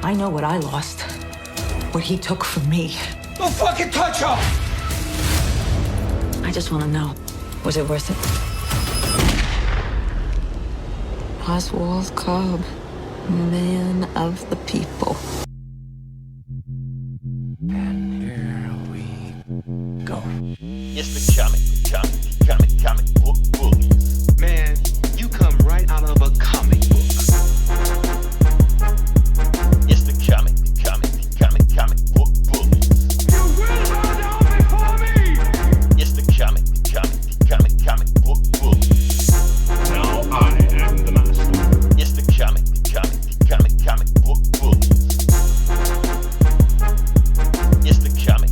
I know what I lost. What he took from me. Don't fucking touch her! I just want to know, was it worth it? Oswald Cobb, man of the people. And here we go. It's the comic book bullies. Man, you come right out of a comic book. It's the comic book bullies. You will bow down before me! It's the comic book bullies. Now I am the master. It's the comic book bullies. It's the comic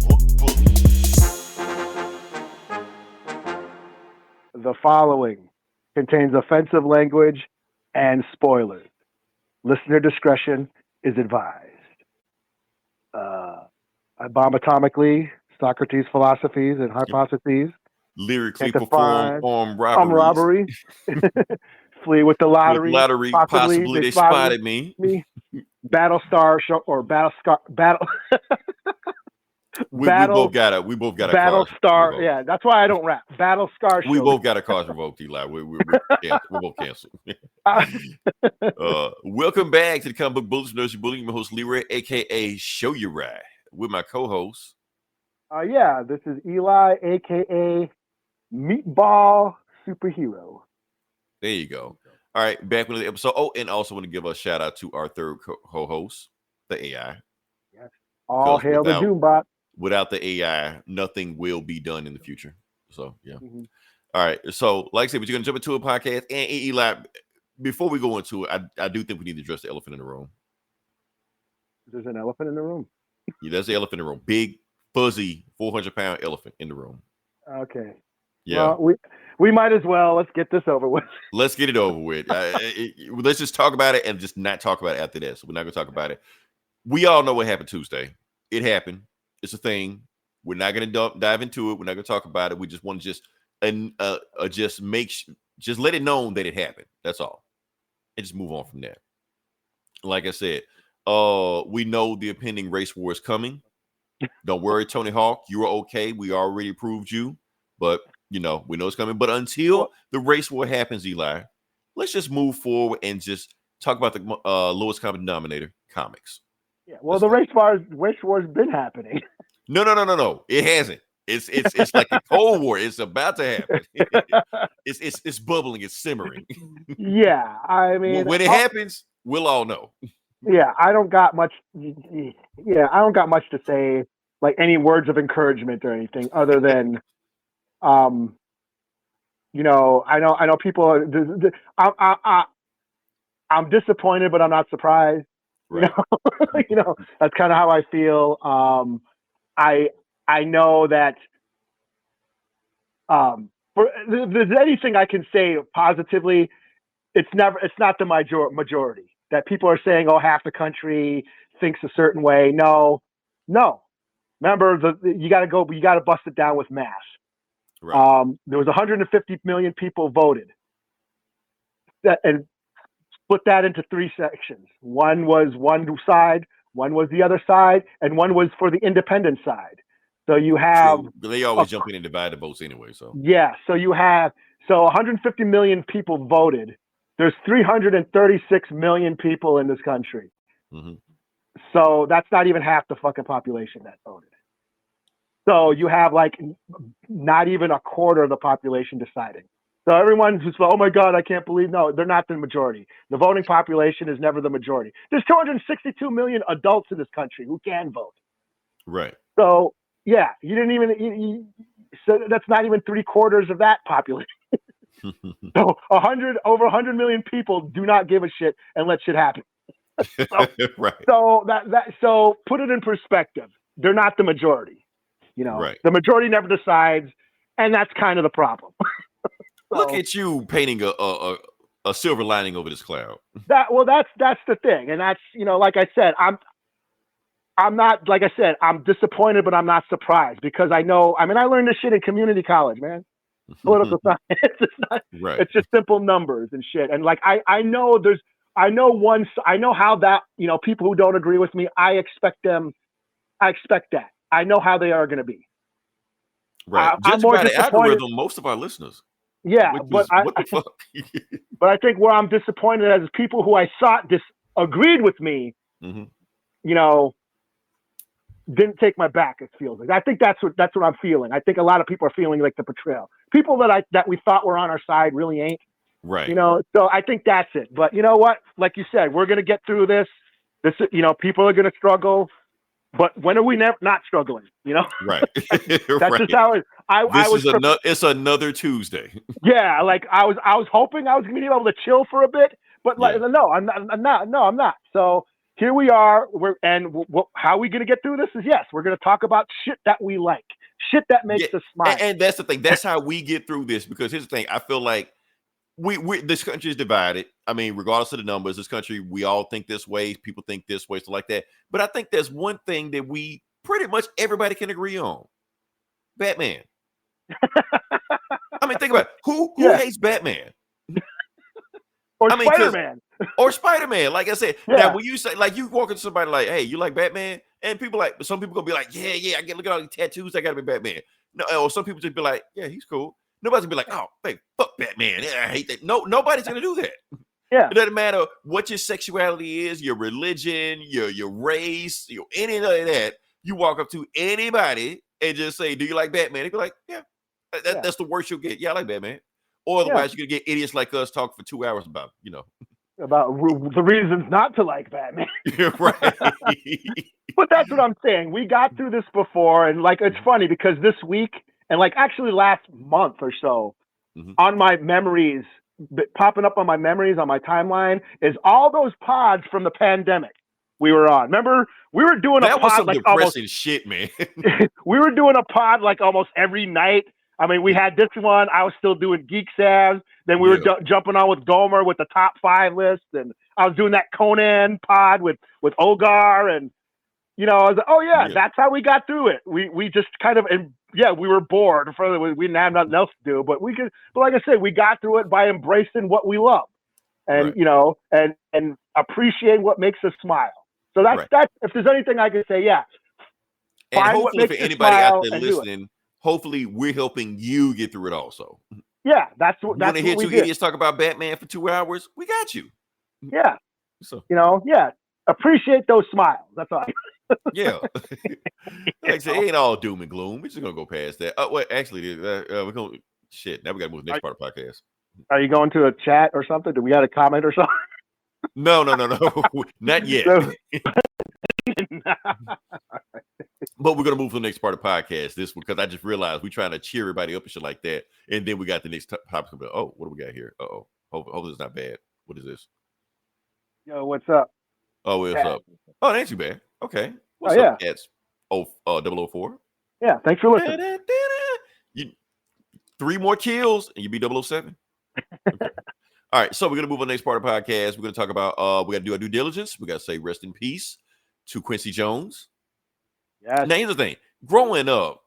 book bullies. The following contains offensive language and spoilers. Listener discretion is advised. I bomb atomically, Socrates' philosophies and hypotheses. Lyrically Can't perform define armed robberies. robbery. Flee with the lottery. With possibly they spotted me. Battlestar show or battle. We both got a Battlestar. Yeah, that's why I don't rap. Battlestar. We both got a cause revoked, Eli. We both canceled. Welcome back to the Comic Book Bullies, Nursery Bully. I'm your host Leroy, aka Show You Right, with my co-host. Yeah, this is Eli, aka Meatball Superhero. There you go. All right, back with the episode. Oh, and also want to give a shout out to our third co-host, the AI. Yes. All hail the Doombot. Without the AI, nothing will be done in the future. So, yeah. Mm-hmm. All right. So, like I said, we're going to jump into a podcast. And Eli, before we go into it, I do think we need to address the elephant in the room. There's an elephant in the room. Yeah, there's the elephant in the room. Big, fuzzy, 400-pound elephant in the room. Okay. Yeah. Well, we might as well. Let's get this over with. Let's get it over with. Let's just talk about it and just not talk about it after this. We're not going to talk about it. We all know what happened Tuesday. It happened. It's a thing. We're not going to dive into it. We're not going to talk about it. We just want to just let it known that it happened. That's all. And just move on from there. Like I said, we know the impending race war is coming. Don't worry, Tony Hawk. You are okay. We already approved you. But, we know it's coming. But until the race war happens, Eli, let's just move forward and just talk about the lowest common denominator, comics. Yeah, well, the race war's been happening. No. It hasn't. It's like a Cold War. It's about to happen. It's bubbling. It's simmering. Yeah, I mean, when it happens, we'll all know. Yeah, I don't got much. Yeah, I don't got much to say, like any words of encouragement or anything, other than, I know people. I'm disappointed, but I'm not surprised. Right. That's kind of how I feel. I know that if there's anything I can say positively, it's not the majority that people are saying, oh, half the country thinks a certain way. No. Remember, you got to bust it down with math. Right. There was 150 million people voted, and put that into three sections. One was one side, one was the other side, and one was for the independent side. So you have... They always jump in and divide the votes anyway. So yeah, so 150 million people voted. There's 336 million people in this country. Mm-hmm. So that's not even half the fucking population that voted. So you have like not even a quarter of the population deciding. So everyone who's, oh my God, I can't believe, no, they're not the majority. The voting population is never the majority. There's 262 million adults in this country who can vote. Right. So yeah, you didn't even, so that's not even 3/4 of that population. So over 100 million people do not give a shit and let shit happen. Right. So put it in perspective. They're not the majority. Right. The majority never decides, and that's kind of the problem. Look at you painting a silver lining over this cloud. That's the thing, and that's like I said, I'm not, like I said, I'm disappointed, but I'm not surprised because I know. I mean, I learned this shit in community college, man. Political science. It's just simple numbers and shit. And like I know I know how that, people who don't agree with me, I expect that. I know how they are going to be. Right. I'm Judging more by the disappointed. algorithm, most of our listeners. Yeah, Which but is, what the fuck? but I think where I'm disappointed as people who I thought disagreed with me, Mhm. Didn't take my back. It feels like. I think that's what I'm feeling. I think a lot of people are feeling like the betrayal. People that we thought were on our side really ain't. Right. So I think that's it. But you know what? Like you said, we're gonna get through this. People are gonna struggle. But when are we not struggling? Right. That's right. just how it. It's another Tuesday. Yeah, like I was hoping I was gonna be able to chill for a bit, but no, I'm not. No, I'm not. So here we are. How are we gonna get through this? Is yes, we're gonna talk about shit that we like, shit that makes us smile. And that's the thing. That's how we get through this. Because here's the thing. I feel like this country is divided. I mean, regardless of the numbers, this country, we all think this way. People think this way, so like that. But I think there's one thing that we pretty much everybody can agree on: Batman. I mean, think about it. Who hates Batman? Or Spider-Man. Or Spider-Man. Like I said, Yeah. now when you say, like, you walk into somebody like, hey, you like Batman? And some people gonna be like, yeah, I get look at all these tattoos, I gotta be Batman. No, or some people just be like, yeah, he's cool. Nobody's gonna be like, oh, hey, fuck Batman. Yeah, I hate that. No, nobody's gonna do that. Yeah. It doesn't matter what your sexuality is, your religion, your race, any of that. You walk up to anybody and just say, do you like Batman? They'd be like, yeah. That's the worst you'll get. Yeah, I like Batman. Or otherwise, you're gonna get idiots like us talk for 2 hours about, about the reasons not to like Batman. Right. But that's what I'm saying. We got through this before, and like it's funny because this week and like actually last month or so, on my memories, popping up on my memories on my timeline is all those pods from the pandemic we were on. Remember, we were doing that a was pod some like depressing shit, man. We were doing a pod like almost every night. I mean, we had this one. I was still doing Geek Savs. Then we were jumping on with Gomer with the top 5 list, and I was doing that Conan pod with Ogar, and I was like, oh yeah, that's how we got through it. We just kind of we were bored. We didn't have nothing else to do, but like I said, we got through it by embracing what we love, and and appreciating what makes us smile. So that's if there's anything I can say, yeah. And hopefully for anybody out there listening, hopefully we're helping you get through it also. Yeah, that's what we did. You want to hear two idiots talk about Batman for 2 hours? We got you. Yeah. So appreciate those smiles. That's all. Yeah. Like I said, it ain't all doom and gloom. We're just gonna go past that. Well, actually, we're going shit. Now we gotta move to the next part of the podcast. Are you going to a chat or something? Do we got a comment or something? No. Not yet. But we're gonna move to the next part of the podcast. This because I just realized we're trying to cheer everybody up and shit like that, and then we got the next topic. Oh, what do we got here? Hope it's not bad. What is this? Yo, what's up? Oh, what's up? Oh, that ain't too bad. Okay. What's up, cats? 004. Yeah, thanks for listening. You 3 more kills and you be 007. Okay. All right, so we're gonna move on to the next part of the podcast. We're gonna talk about we gotta do our due diligence. We gotta say rest in peace to Quincy Jones. Yeah. Now here's the thing. Growing up,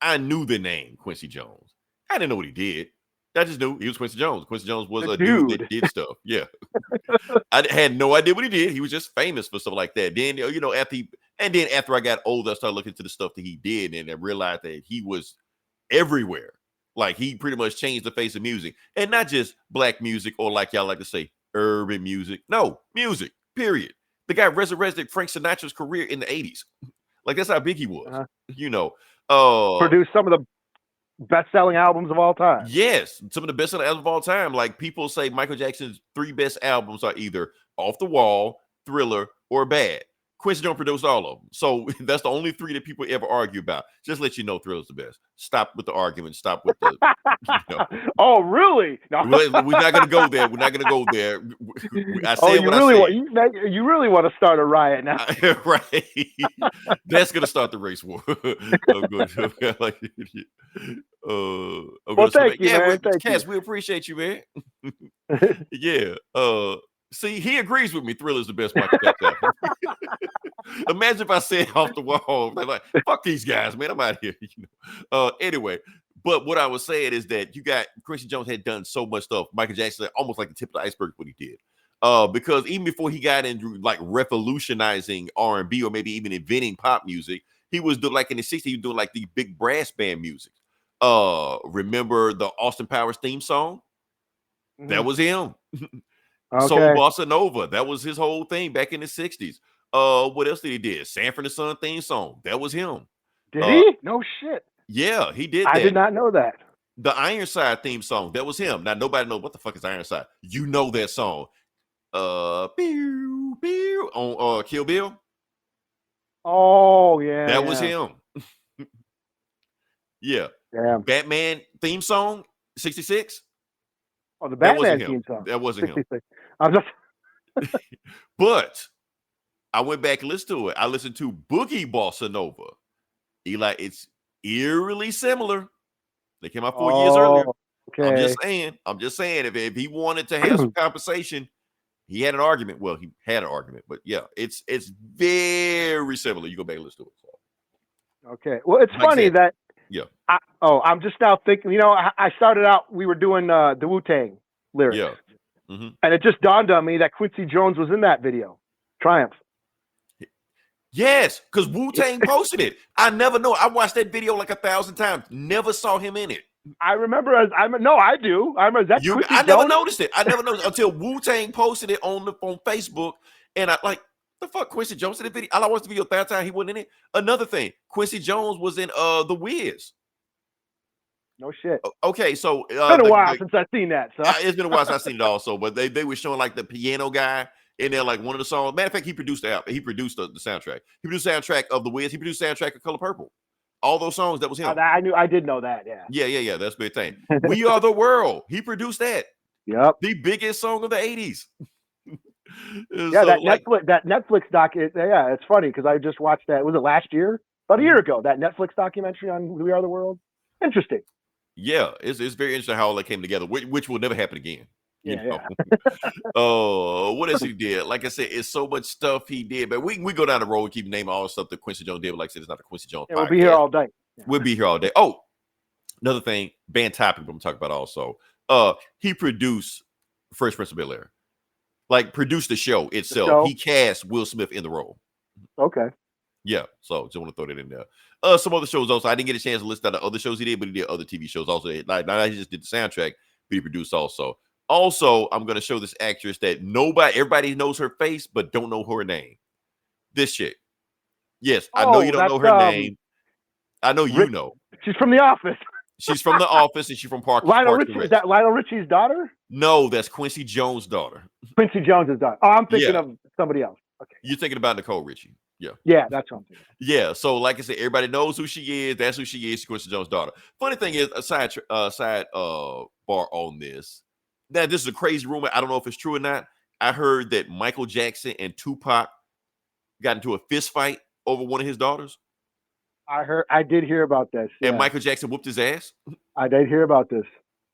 I knew the name Quincy Jones. I didn't know what he did. I just knew he was Quincy Jones. Quincy Jones was a dude that did stuff. Yeah. I had no idea what he did. He was just famous for stuff like that. Then, after I got older, I started looking into the stuff that he did, and I realized that he was everywhere. Like, he pretty much changed the face of music. And not just black music or, like y'all like to say, urban music. No, music, period. The guy resurrected Frank Sinatra's career in the 80s. Like, that's how big he was. Produced some of the best-selling albums of all time. Yes, some of the best-selling albums of all time. Like, people say Michael Jackson's 3 best albums are either Off the Wall, Thriller, or Bad. Quincy Jones produced all of them. So that's the only 3 that people ever argue about. Just let you know Thriller's the best. Stop with the argument. Stop with the... Oh, really? No. We're not going to go there. We're not going to go there. I said you really want to start a riot now. Right. That's going to start the race war. Thank you, man. Cass, we appreciate you, man. Yeah. See, he agrees with me. Thriller's the best Michael Jackson album. Imagine if I said Off the Wall. They're like, fuck these guys, man. I'm out of here. Anyway, but what I was saying is that Quincy Jones had done so much stuff. Michael Jackson, almost like the tip of the iceberg, what he did. Because even before he got into like revolutionizing R&B or maybe even inventing pop music, he was doing like in the 60s, he was doing like the big brass band music. Remember the Austin Powers theme song? That was him. Soul Okay. Bossa Nova. That was his whole thing back in the 60s. What else did he do? Sanford and Son theme song. That was him. Did he? No shit. Yeah, he did I that. did not know that. The Ironside theme song. That was him. Now nobody knows what the fuck is Ironside. You know that song. Pew, pew, on Kill Bill. Oh yeah. That was him. Yeah. Damn. Batman theme song, 66. Oh, the That wasn't Batman him. theme song. That wasn't him. 66. I'm just. But I went back and listened to it. I listened to Boogie Bossa Nova. Eli, it's eerily similar. They came out 4 years earlier. Okay. I'm just saying, if he wanted to have some compensation, he had an argument. Well, he had an argument, but yeah, it's very similar. You go back and listen to it. So. Okay. Well, it's Like funny said, that. Yeah. I'm just now thinking. You know, I started out. We were doing the Wu-Tang lyrics. Yeah. Mm-hmm. And it just dawned on me that Quincy Jones was in that video. Triumph. Yes, because Wu-Tang posted it. I never know. I watched that video like 1,000 times. Never saw him in it. I remember I do. I remember that. I never noticed it. I never noticed until Wu-Tang posted it on Facebook. And I like, the fuck, Quincy Jones in the video? I watched the video 1,000 times. He wasn't in it. Another thing, Quincy Jones was in The Wiz. No shit. Okay, so It's been a while since I've seen that. So it's been a while since I've seen it also, but they were showing like the piano guy in there, like one of the songs. Matter of fact, he produced the album. He produced the soundtrack. He produced the soundtrack of The Wiz. He produced the soundtrack of Color Purple. All those songs, that was him. I did know that. Yeah. Yeah. That's a big thing. We Are the World. He produced that. Yep. The biggest song of the 80s. Yeah, so, that Netflix doc. Yeah, it's funny because I just watched that. Was it last year? About a year ago. That Netflix documentary on We Are the World. Interesting. Yeah, it's very interesting how all that came together, which will never happen again. Yeah. Oh, what else he did? Like I said, it's so much stuff he did, but we go down the road and keep naming all the stuff that Quincy Jones did. But like I said, it's not a Quincy Jones podcast. We'll be here all day. Yeah. We'll be here all day. Oh, another thing, band topic I'm going to talk about also. He produced Fresh Prince of Bel-Air. Like, produced the show itself. He cast Will Smith in the role. Okay. Yeah, so just want to throw that in there. Some other shows also. I didn't get a chance to list out the other shows he did, but he did other TV shows also. Like, not he just did the soundtrack, but he produced also. Also, I'm going to show this actress that everybody knows her face, but don't know her name. This chick. Yes, I know you don't know her name. I know you know. She's from The Office. She's from The Office, and she's from Parks and Rec. Is that Lionel Richie's daughter? No, that's Quincy Jones' daughter. Quincy Jones' daughter. Oh, I'm thinking of somebody else. Okay. You're thinking about Nicole Richie. Yeah. Yeah, that's what I'm thinking. Yeah, so like I said, everybody knows who she is. That's who she is. Quincy Jones' daughter. Funny thing is, a side bar on this. Now, this is a crazy rumor. I don't know if it's true or not. I heard that Michael Jackson and Tupac got into a fist fight over one of his daughters. I did hear about this. And Michael Jackson whooped his ass. I did hear about this.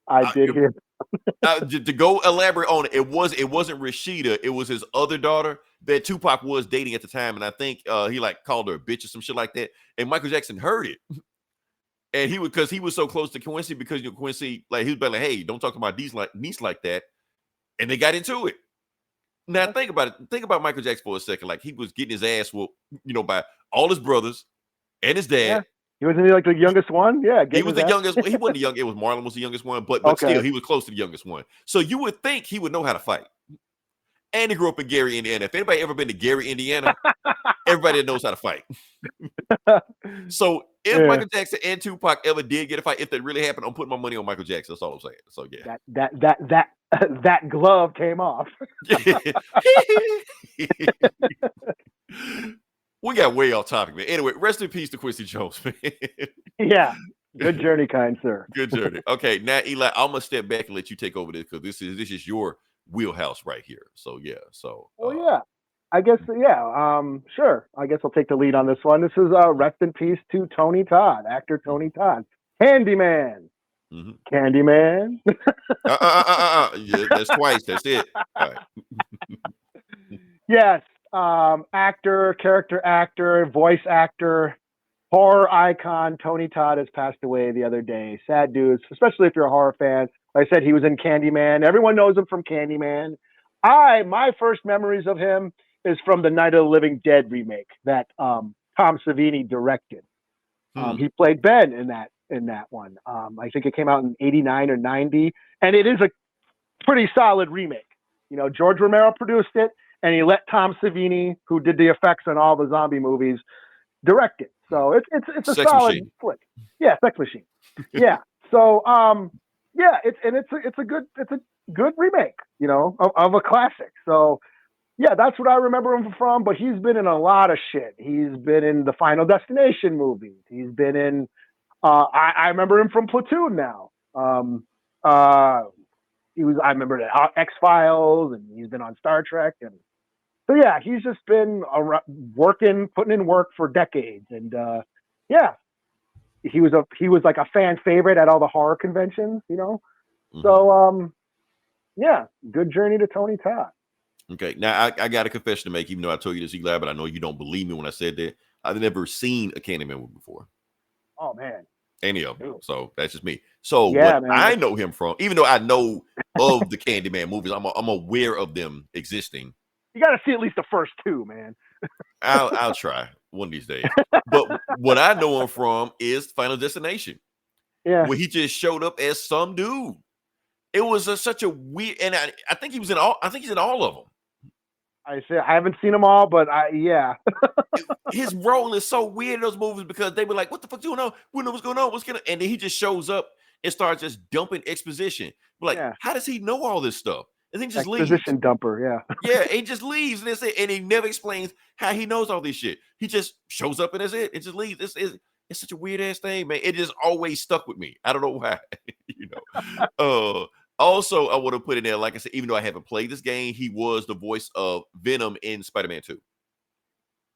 I did hear. To go elaborate on it, it wasn't Rashida. It was his other daughter that Tupac was dating at the time, and I think he like called her a bitch or some shit like that. And Michael Jackson heard it, and because he was so close to Quincy, because Quincy like he was like, hey, don't talk to my niece like that, and they got into it. Now think about it. Think about Michael Jackson for a second. Like he was getting his ass whooped, by all his brothers and his dad. Yeah. He wasn't like the youngest one. Yeah, he was the youngest. He wasn't the youngest. It was Marlon was the youngest one, but still, he was close to the youngest one. So you would think he would know how to fight. And he grew up in Gary, Indiana. If anybody ever been to Gary, Indiana, everybody knows how to fight. So if Michael Jackson and Tupac ever did get a fight, if that really happened, I'm putting my money on Michael Jackson. That's all I'm saying. So yeah, that glove came off. We got way off topic, man. Anyway, rest in peace to Quincy Jones, man. Yeah. Good journey, kind sir. Good journey. Okay, now Eli, I'm gonna step back and let you take over this because this is your wheelhouse right here. So yeah. So yeah. I guess sure. I guess I'll take the lead on this one. This is rest in peace to Tony Todd, actor Tony Todd. Candyman. Mm-hmm. Candyman. Yeah, that's twice. That's it. All right. Yes. Actor, character actor, voice actor, horror icon Tony Todd has passed away the other day. Sad news, especially if you're a horror fan. Like I said, he was in Candyman. Everyone knows him from Candyman. my first memories of him is from the Night of the Living Dead remake that Tom Savini directed. He played Ben in that one. I think it came out in 89 or 90, and it is a pretty solid remake. You know, George Romero produced it, and he let Tom Savini, who did the effects on all the zombie movies, direct it. So it's a Sex solid Machine. flick. Yeah, Sex Machine. Yeah. So yeah, it's a good remake, you know, of a classic. So yeah, that's what I remember him from. But he's been in a lot of shit. He's been in the Final Destination movies. He's been in. I remember him from Platoon now. He was. I remember the X-Files, and he's been on Star Trek, and so yeah, he's just been putting in work for decades, and yeah, he was like a fan favorite at all the horror conventions, you know. Mhm. So yeah, good journey to Tony Todd. Okay, now I got a confession to make, even though I told you this, Eli, but I know you don't believe me when I said that. I've never seen a Candyman movie before. Oh man. Any of them. Ew. So that's just me. So Yeah, what man. I know him from, even though I know of the Candyman movies, I'm aware of them existing. You got to see at least the first two, man. I'll try one of these days. But what I know him from is Final Destination, Yeah. where he just showed up as some dude. It was such a weird, and I think he was in all. I think he's in all of them. I haven't seen them all, but yeah. His role is so weird in those movies because they were like, "What the fuck going on? We know what's going on. What's going on?" And then he just shows up and starts just dumping exposition. We're like, Yeah. how does he know all this stuff? And then he just leaves. Exposition dumper, yeah. Yeah, he just leaves, and that's it. And he never explains how he knows all this shit. He just shows up and that's it. It just leaves. It's such a weird ass thing, man. It just always stuck with me. I don't know why. You know. Also, I want to put in there, like I said, even though I haven't played this game, he was the voice of Venom in Spider-Man 2.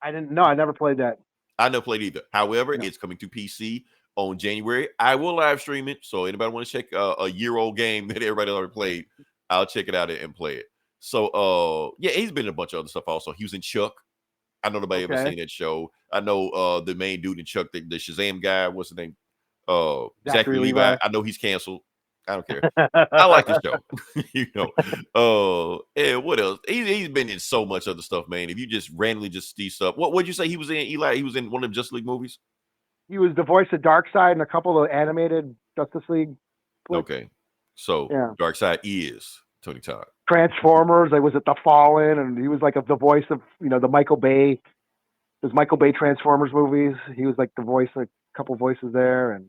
I didn't know. I never played that. I never played either. However, No. it's coming to PC on January. I will live stream it. So anybody want to check a year-old game that everybody already played, I'll check it out and play it. So yeah, he's been in a bunch of other stuff also. He was in Chuck. I know nobody ever seen that show. I know the main dude in Chuck, the Shazam guy, what's his name? Zachary Levi. I know he's canceled. I don't care. I like the show. You know. And what else? He's been in so much other stuff, man. If you just randomly just see stuff. What would you say he was in, Eli? He was in one of the Justice League movies? He was the voice of Darkseid in a couple of animated Justice League flicks. Okay. So Yeah. Darkseid is Tony Todd. Transformers, I was at the Fallen, and he was like the voice of, you know, the Michael Bay. There's Michael Bay Transformers movies. He was like the voice, like a couple voices there, and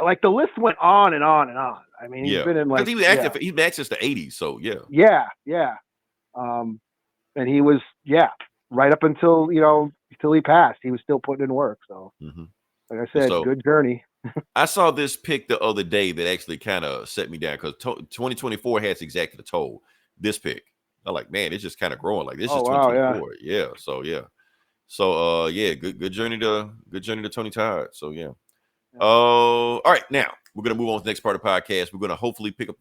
like the list went on and on and on. I mean, he's been in like he was active. He's been active since the 80s, so yeah. Yeah. And he was right up until he passed. He was still putting in work. So, like I said, good journey. I saw this pic the other day that actually kind of set me down because 2024 has exacted a toll. This pic, I'm like, man, it's just kind of growing. Like this is 2024. Yeah. So yeah. So good journey to Tony Todd. So yeah. All right, now we're gonna move on to the next part of the podcast. We're gonna hopefully pick up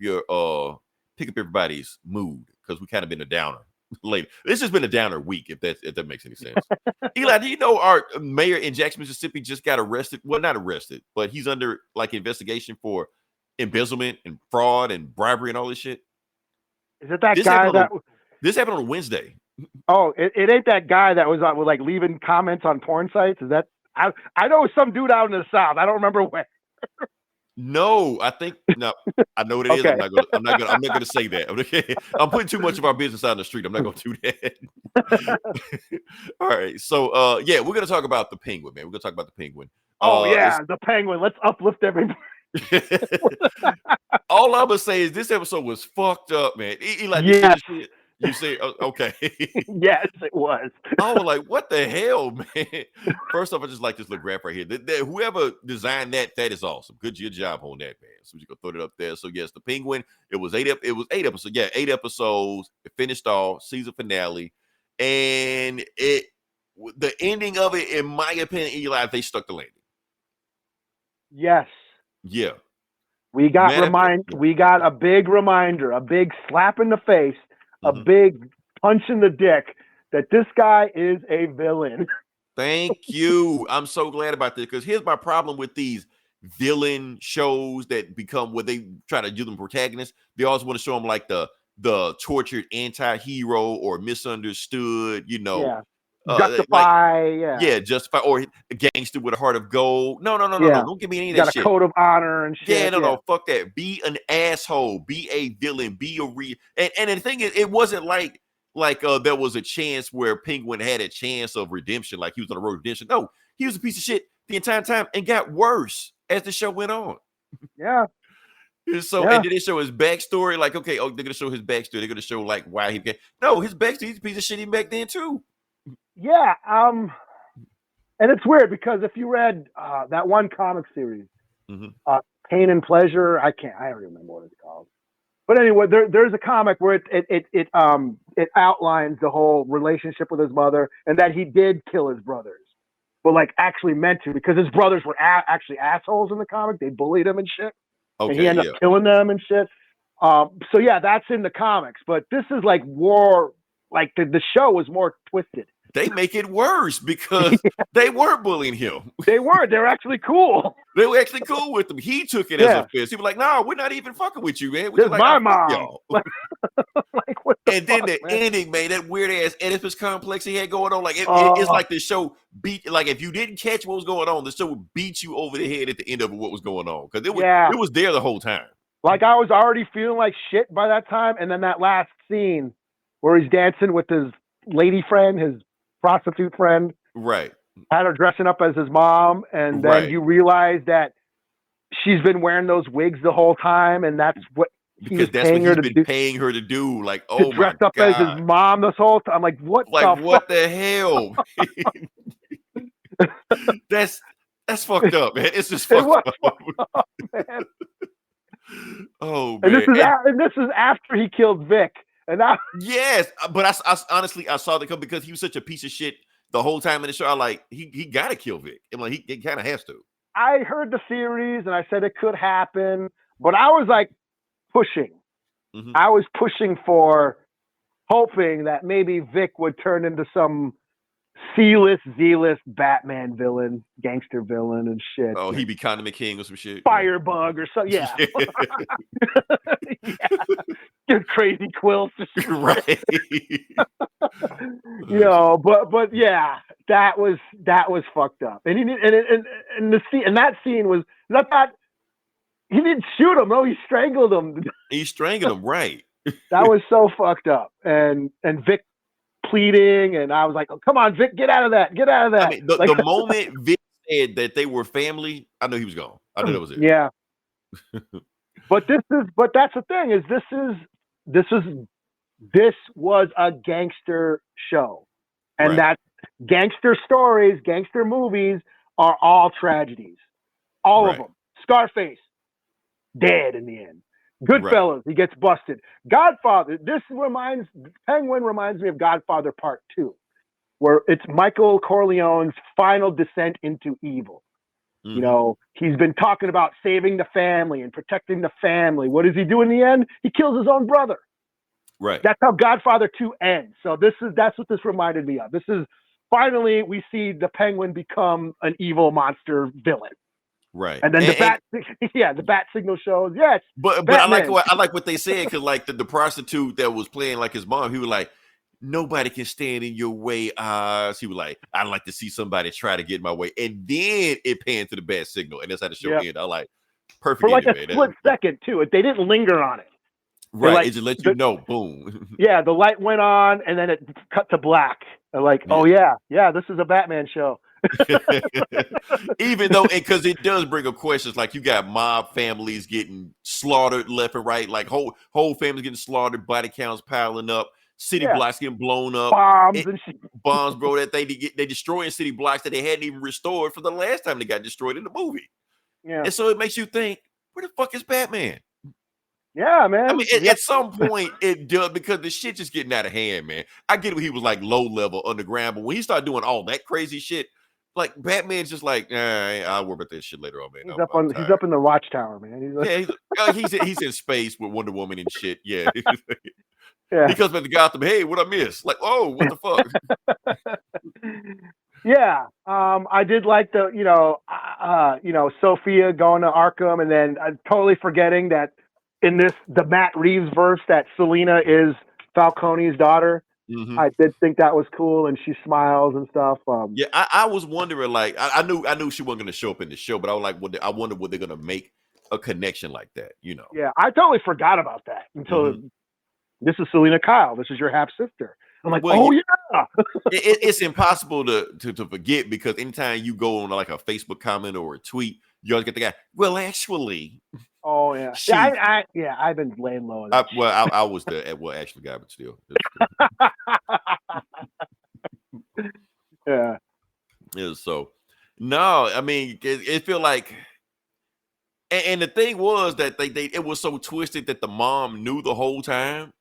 everybody's mood because we kind of been a downer lately. This has been a downer week, if that makes any sense. Eli, do you know our mayor in Jackson, Mississippi just got arrested? Well, not arrested, but he's under like investigation for embezzlement and fraud and bribery and all this shit. Is it that guy that this happened on Wednesday? Oh, it ain't that guy that was like leaving comments on porn sites. Is that? I know some dude out in the South. I don't remember when. No, I know what it is. I'm not gonna say that. Okay. I'm putting too much of our business out in the street. I'm not gonna do that. All right. So we're gonna talk about the Penguin, man. We're gonna talk about the Penguin. The Penguin. Let's uplift everybody. All I'm gonna say is this episode was fucked up, man. Eli, yes. You say okay? Yes, it was. I was like, "What the hell, man?" First off, I just like this little graph right here. Whoever designed that is awesome. Good job on that, man. So you can throw it up there. So yes, the Penguin. It was 8 episodes. Yeah, 8 episodes. It finished off season finale, and the ending of it, in my opinion, Eli, they stuck the landing. Yes. Yeah. We got a big reminder, a big slap in the face. A big punch in the dick that this guy is a villain. Thank you. I'm so glad about this because here's my problem with these villain shows that become what they try to do them protagonists. They always want to show them like the the tortured anti-hero or misunderstood, Yeah. like Justify. justify, or a gangster with a heart of gold. No, Yeah. don't give me any of Got that a shit. code of honor and shit. No, fuck that. Be an asshole. Be a villain. Be a and the thing is, it wasn't like there was a chance where Penguin had a chance of redemption, like he was on the road to redemption. No, he was a piece of shit the entire time and got worse as the show went on. Yeah. So and then they show his backstory. Like, okay, they're gonna show his backstory. They're gonna show like why he became. No, his backstory. He's a piece of shit even back then too. Yeah. And it's weird because if you read that one comic series, Pain and Pleasure, I don't remember what it's called. But anyway, there's a comic where it outlines the whole relationship with his mother and that he did kill his brothers, but like actually meant to, because his brothers were actually assholes in the comic. They bullied him and shit, and he ended up killing them and shit. So yeah, that's in the comics. But this is like war. Like the show was more twisted. They make it worse because they weren't bullying him. They weren't. They were actually cool. They were actually cool with him. He took it as a offense. He was like, "No, we're not even fucking with you, man. This is my mom." Y'all. Like, what and then the ending, man, that weird ass Oedipus complex he had going on. Like it's like the show beat. Like if you didn't catch what was going on, the show would beat you over the head at the end of what was going on, because it was there the whole time. Like I was already feeling like shit by that time, and then that last scene where he's dancing with his lady friend, his prostitute friend, right? Had her dressing up as his mom, and then you realize that she's been wearing those wigs the whole time, and that's what he's paying her to do. Like, oh, dress up as his mom this whole time. I'm like, what? Like, what the hell? that's fucked up, man. It's just fucked up, man. Oh man! And this is after he killed Vic. And yes, but I honestly saw that come because he was such a piece of shit the whole time in the show. I like he got to kill Vic. I'm like he kind of has to. I heard the theories and I said it could happen, but I was like pushing. I was pushing for hoping that maybe Vic would turn into some C-list, Z-list Batman villain, gangster villain and shit. Oh, he'd be Condiment King or some shit. Firebug or something. Yeah. Give crazy quilts. Right. But yeah, that was fucked up. And that scene was not that he didn't shoot him. No, he strangled him. He strangled him, right. That was so fucked up. And Vic pleading, and I was like, oh, come on, Vic, get out of that. I mean, the moment Vic said that they were family, I knew he was gone. I knew that was it. Yeah. But that's the thing, is this was a gangster show. And that gangster stories, gangster movies are all tragedies. All of them. Scarface, dead in the end. Goodfellas, he gets busted. Godfather, Penguin reminds me of Godfather Part 2, where it's Michael Corleone's final descent into evil. He's been talking about saving the family and protecting the family. What does he do in the end? He kills his own brother. Right. That's how Godfather 2 ends. So that's what this reminded me of. This is finally we see the Penguin become an evil monster villain. Right. And then the bat signal shows, yes. But I like what they said, because like the prostitute that was playing like his mom, he was like, nobody can stand in your way. He was like, I'd like to see somebody try to get in my way. And then it panned to the bat signal, and that's how the show ended. I like perfect. For like a split second too. They didn't linger on it. Right. It just let you know, boom. Yeah, the light went on and then it cut to black. They're like, oh yeah, this is a Batman show. Even though, because it does bring up questions, like you got mob families getting slaughtered left and right, like whole families getting slaughtered, body counts piling up, city blocks getting blown up, bombs, bro. That they destroying city blocks that they hadn't even restored for the last time they got destroyed in the movie. Yeah, and so it makes you think, where the fuck is Batman? Yeah, man. I mean, at some point it does, because the shit just getting out of hand, man. I get it when he was like low level underground, but when he started doing all that crazy shit, like Batman's just like, I'll worry about this shit later on, man. He's up in the watchtower, man. He's in space with Wonder Woman and shit. Yeah. Yeah. He comes back to Gotham. Hey, what I miss? Like, oh, what the fuck? Yeah. I did like Sophia going to Arkham and then totally forgetting that in the Matt Reeves verse that Selena is Falcone's daughter. Mhm. I did think that was cool, and she smiles and stuff. Yeah, I was wondering, like, I knew she wasn't going to show up in the show, but I was like, I wonder what they're going to make a connection like that, you know? Yeah, I totally forgot about that until this is Selena Kyle. This is your half sister. I'm like, Well, oh yeah. It's impossible to forget, because anytime you go on like a Facebook comment or a tweet, you always get the guy. Well, actually, Oh yeah. she. I've been laying low. On that I was the actual guy, but still. Yeah. Yeah, so no, I mean, it feel like, and the thing was that it was so twisted that the mom knew the whole time,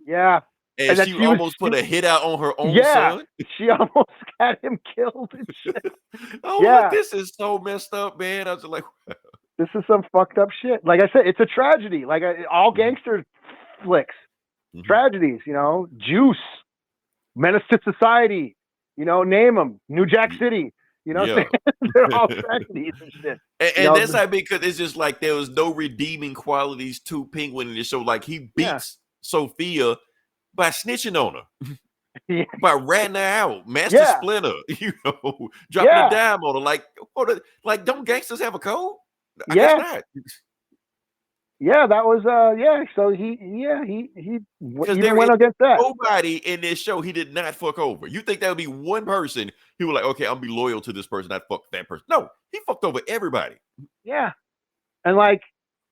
Yeah. and that she she almost put a hit out on her own son. She almost got him killed and shit. I was like, this is so messed up, man. I was like, this is some fucked up shit. Like I said, it's a tragedy. Like all gangster flicks, tragedies. You know, Juice, Menace to Society. You know, name them. New Jack City. You know, they're all tragedies and shit. And that's how, because it's just like there was no redeeming qualities to Penguin in the show. Like, he beats Sophia by snitching on her, by ratting her out, Master Splinter, you know, dropping a dime on her. Like, don't gangsters have a code? I guess not. Yeah, that was So he even went against that. Nobody in this show he did not fuck over. You think that would be one person who was like, okay, I'm gonna be loyal to this person, not fuck that person? No, he fucked over everybody. Yeah, and like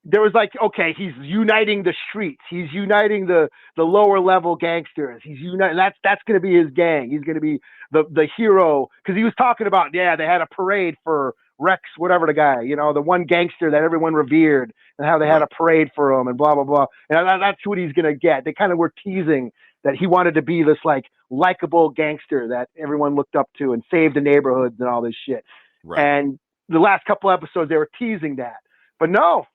there was like, okay, he's uniting the streets. He's uniting the lower level gangsters. He's uniting. That's gonna be his gang. He's gonna be the hero, because he was talking about they had a parade for Rex, whatever the guy, you know, the one gangster that everyone revered, and how they had a parade for him and blah, blah, blah. And that's what he's going to get. They kind of were teasing that he wanted to be this like likable gangster that everyone looked up to and saved the neighborhoods and all this shit. Right. And the last couple episodes, they were teasing that. But no,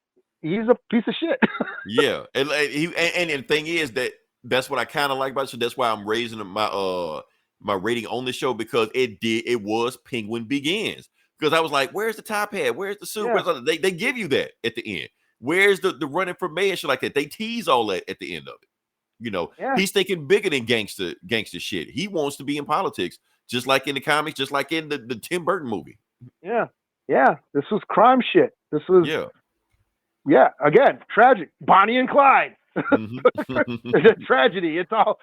he's a piece of shit. Yeah. And the thing is that's what I kind of like about it. So that's why I'm raising my rating on the show, because it was Penguin Begins. Because I was like, where's the top hat? Where's the suit? Yeah. They give you that at the end. Where's the running for mayor shit like that? They tease all that at the end of it. You know, he's thinking bigger than gangster shit. He wants to be in politics, just like in the comics, just like in the Tim Burton movie. Yeah. Yeah. This was crime shit. This was yeah. Again, tragic. Bonnie and Clyde. It's a tragedy. It's all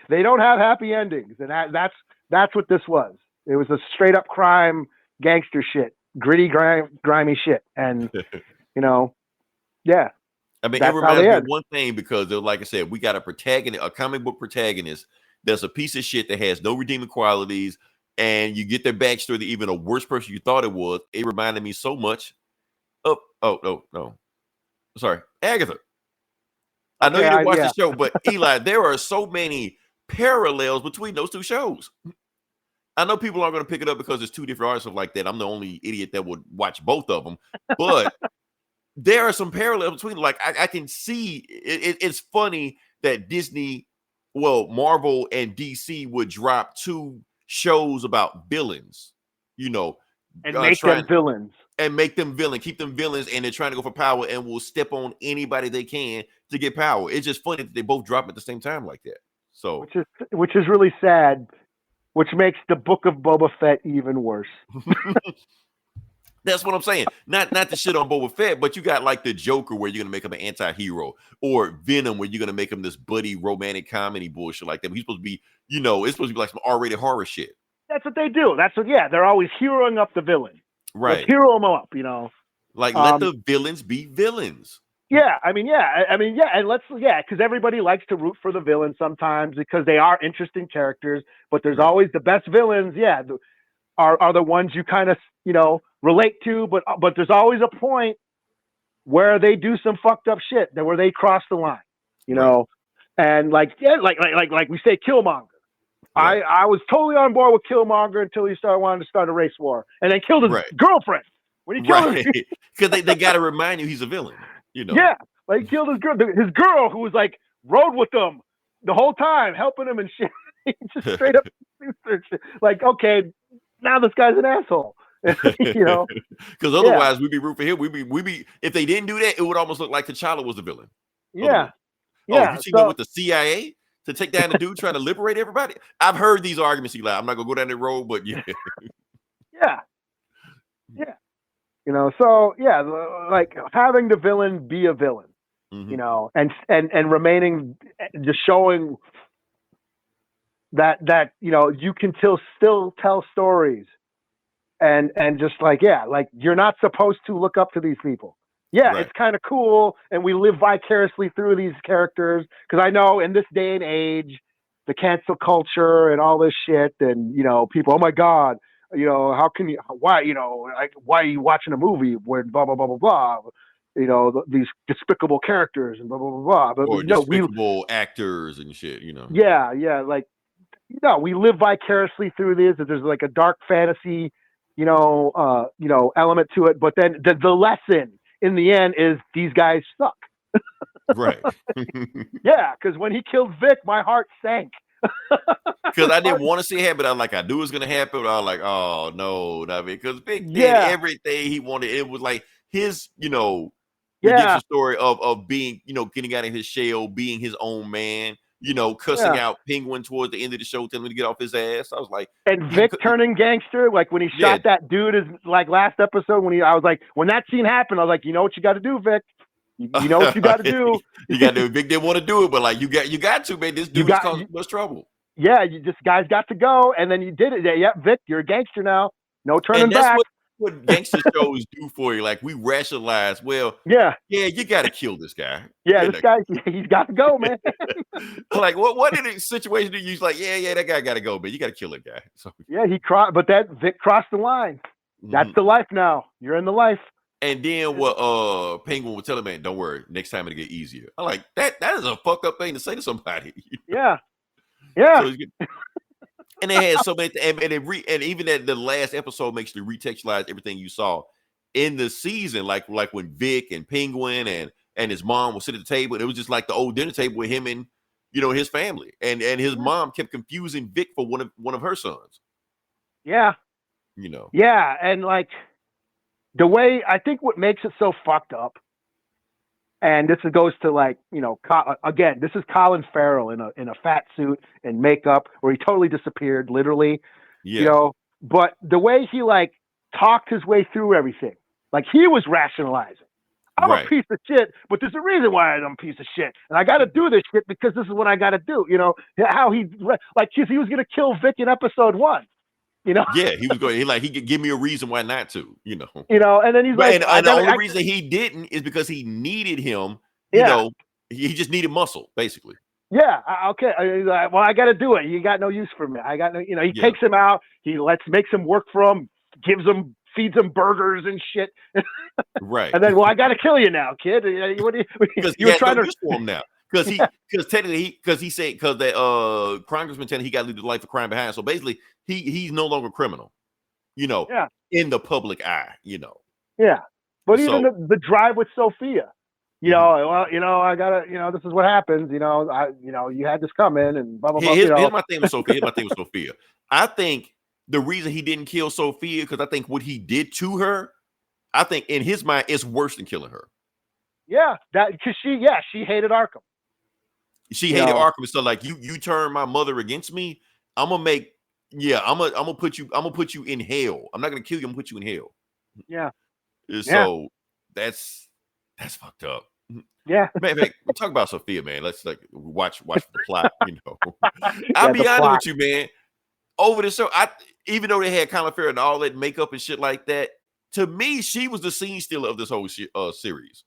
they don't have happy endings. And that's what this was. It was a straight up crime. Gangster shit, gritty, grimy shit, and you know, I mean, it reminds me of one thing, because like I said, we got a comic book protagonist that's a piece of shit that has no redeeming qualities, and you get their backstory to even a worse person you thought it was. It reminded me so much of Agatha. I know you didn't watch the show, but Eli, there are so many parallels between those two shows. I know people aren't going to pick it up because it's two different artists like that. I'm the only idiot that would watch both of them. But there are some parallels between them. Like, I can see it's funny that Marvel and DC would drop two shows about villains, you know, and make them villains. And make them villain, keep them villains, and they're trying to go for power and will step on anybody they can to get power. It's just funny that they both drop at the same time like that. So which is really sad. Which makes the Book of Boba Fett even worse. That's what I'm saying. Not the shit on Boba Fett, but you got like the Joker, where you're gonna make him an anti-hero, or Venom, where you're gonna make him this buddy romantic comedy bullshit like that. He's supposed to be, you know, it's supposed to be like some R-rated horror shit. That's what they do. They're always heroing up the villain. Right. Let's hero them up, you know. Like, let the villains be villains. Yeah, and because everybody likes to root for the villain sometimes because they are interesting characters, but there's always the best villains, are the ones you kind of, you know, relate to, but there's always a point where they do some fucked up shit, where they cross the line, you know, and like we say Killmonger. Right. I was totally on board with Killmonger until he wanted to start a race war, and then killed his girlfriend. When he killed him, because they got to remind you he's a villain. You know. Yeah, like he killed his girl who was like rode with them the whole time, helping him and shit. Just straight up like, okay, now this guy's an asshole. You know, because otherwise we'd be rooting for him. We'd be if they didn't do that, it would almost look like T'Challa was the villain. yeah, Oh, yeah. you team up So with the CIA to take down the dude trying to liberate everybody? I've heard these arguments. I'm not gonna go down that road, but yeah. yeah, yeah. You know, so yeah, like having the villain be a villain, Mhm. you know, and remaining, just showing that you know you can still tell stories, and just like, yeah, like you're not supposed to look up to these people. Yeah, Right. it's kind of cool, and we live vicariously through these characters, because I know in this day and age, the cancel culture and all this shit, and you know, people, oh my god, you know, how can you, why, you know, like, why are you watching a movie where blah blah blah blah blah, you know, these despicable characters and blah blah blah blah. But Or no, despicable actors and shit, you know. yeah, like, no, we live vicariously through this. There's like a dark fantasy, you know, element to it. But then the lesson in the end is these guys suck. Right. Yeah, because when he killed Vic, my heart sank. Because I didn't want to see it happen. I knew it was gonna happen. But I was like, oh no, not because Vic did Yeah, everything he wanted. It was like his, you know, yeah, redemption story of being, you know, getting out of his shell, being his own man, you know, cussing yeah. out Penguin towards the end of the show, telling him to get off his ass. I was like, And Vic turning gangster, like when he Yeah. shot that dude, is like last episode I was like, when that scene happened, I was like, you know what you got to do, Vic. You know what you got to do. You got to. Vic didn't want to do it, but like you got to, man. This You dude is got- causing much trouble. Yeah, you just guys got to go, and then you did it. Yeah, Vic, you're a gangster now. No turning And that's back. what gangster shows do for you. Like we rationalize, well, Yeah, yeah, you got to kill this guy. yeah, You this know? guy, he's got to go, man. Like what in a situation do you use? Like, yeah, that guy got to go, man. You got to kill that guy. So, Yeah, he crossed, but that Vic crossed the line. That's mhm. the life now. You're in the life. And then what Penguin would tell him, man, don't worry, next time it'll get easier. I'm like, that is a fucked up thing to say to somebody. Yeah, yeah, So and they had so many, and even at the last episode makes you retextualize everything you saw in the season, like when Vic and Penguin and his mom would sit at the table. It was just like the old dinner table with him and, you know, his family, and his mom kept confusing Vic for one of her sons. yeah, You know, yeah, and like the way, I think what makes it so fucked up, and this goes to, like, you know, again, this is Colin Farrell in a fat suit and makeup, where he totally disappeared, literally. yeah, You know, but the way he like talked his way through everything, like he was rationalizing. I'm right. a piece of shit, but there's a reason why I'm a piece of shit, and I got to do this shit because this is what I got to do. You know how he like he was gonna kill Vic in episode 1. You know, Yeah, he was going. He could give me a reason why not to. You know, and then he's like, and the only reason he didn't is because he needed him. You Yeah. know, he just needed muscle, basically. yeah, okay. He's like, well, I got to do it. You got no use for me. I got no, you know. He Yeah. takes him out. He makes him work for him. Feeds him burgers and shit. Right. And then, well, I got to kill you now, kid. What do Because you were trying no to? use for him now. Because technically he said because that congressman telling he got to leave the life of crime behind. So basically he's no longer criminal. You know, Yeah. in the public eye. You know. Yeah, but So- even the drive with Sophia, you know, well, you know, I gotta, you know, this is what happens, you know, you had this coming and blah blah blah. Here's my thing with Sophia. I think the reason he didn't kill Sophia because I think what he did to her, I think in his mind it's worse than killing her. Yeah, that because she hated Arkham. She hated No. Arkham. So like you turn my mother against me, I'm gonna put you in hell. I'm not gonna kill you. I'm gonna put you in hell. Yeah, So that's fucked up. yeah. Man, we'll talk about Sophia, man. Let's like watch the plot. You know, Yeah, I'll be the honest plot. with you, man. Over the show, even though they had Colin Farrell and all that makeup and shit like that, to me, she was the scene stealer of this whole series.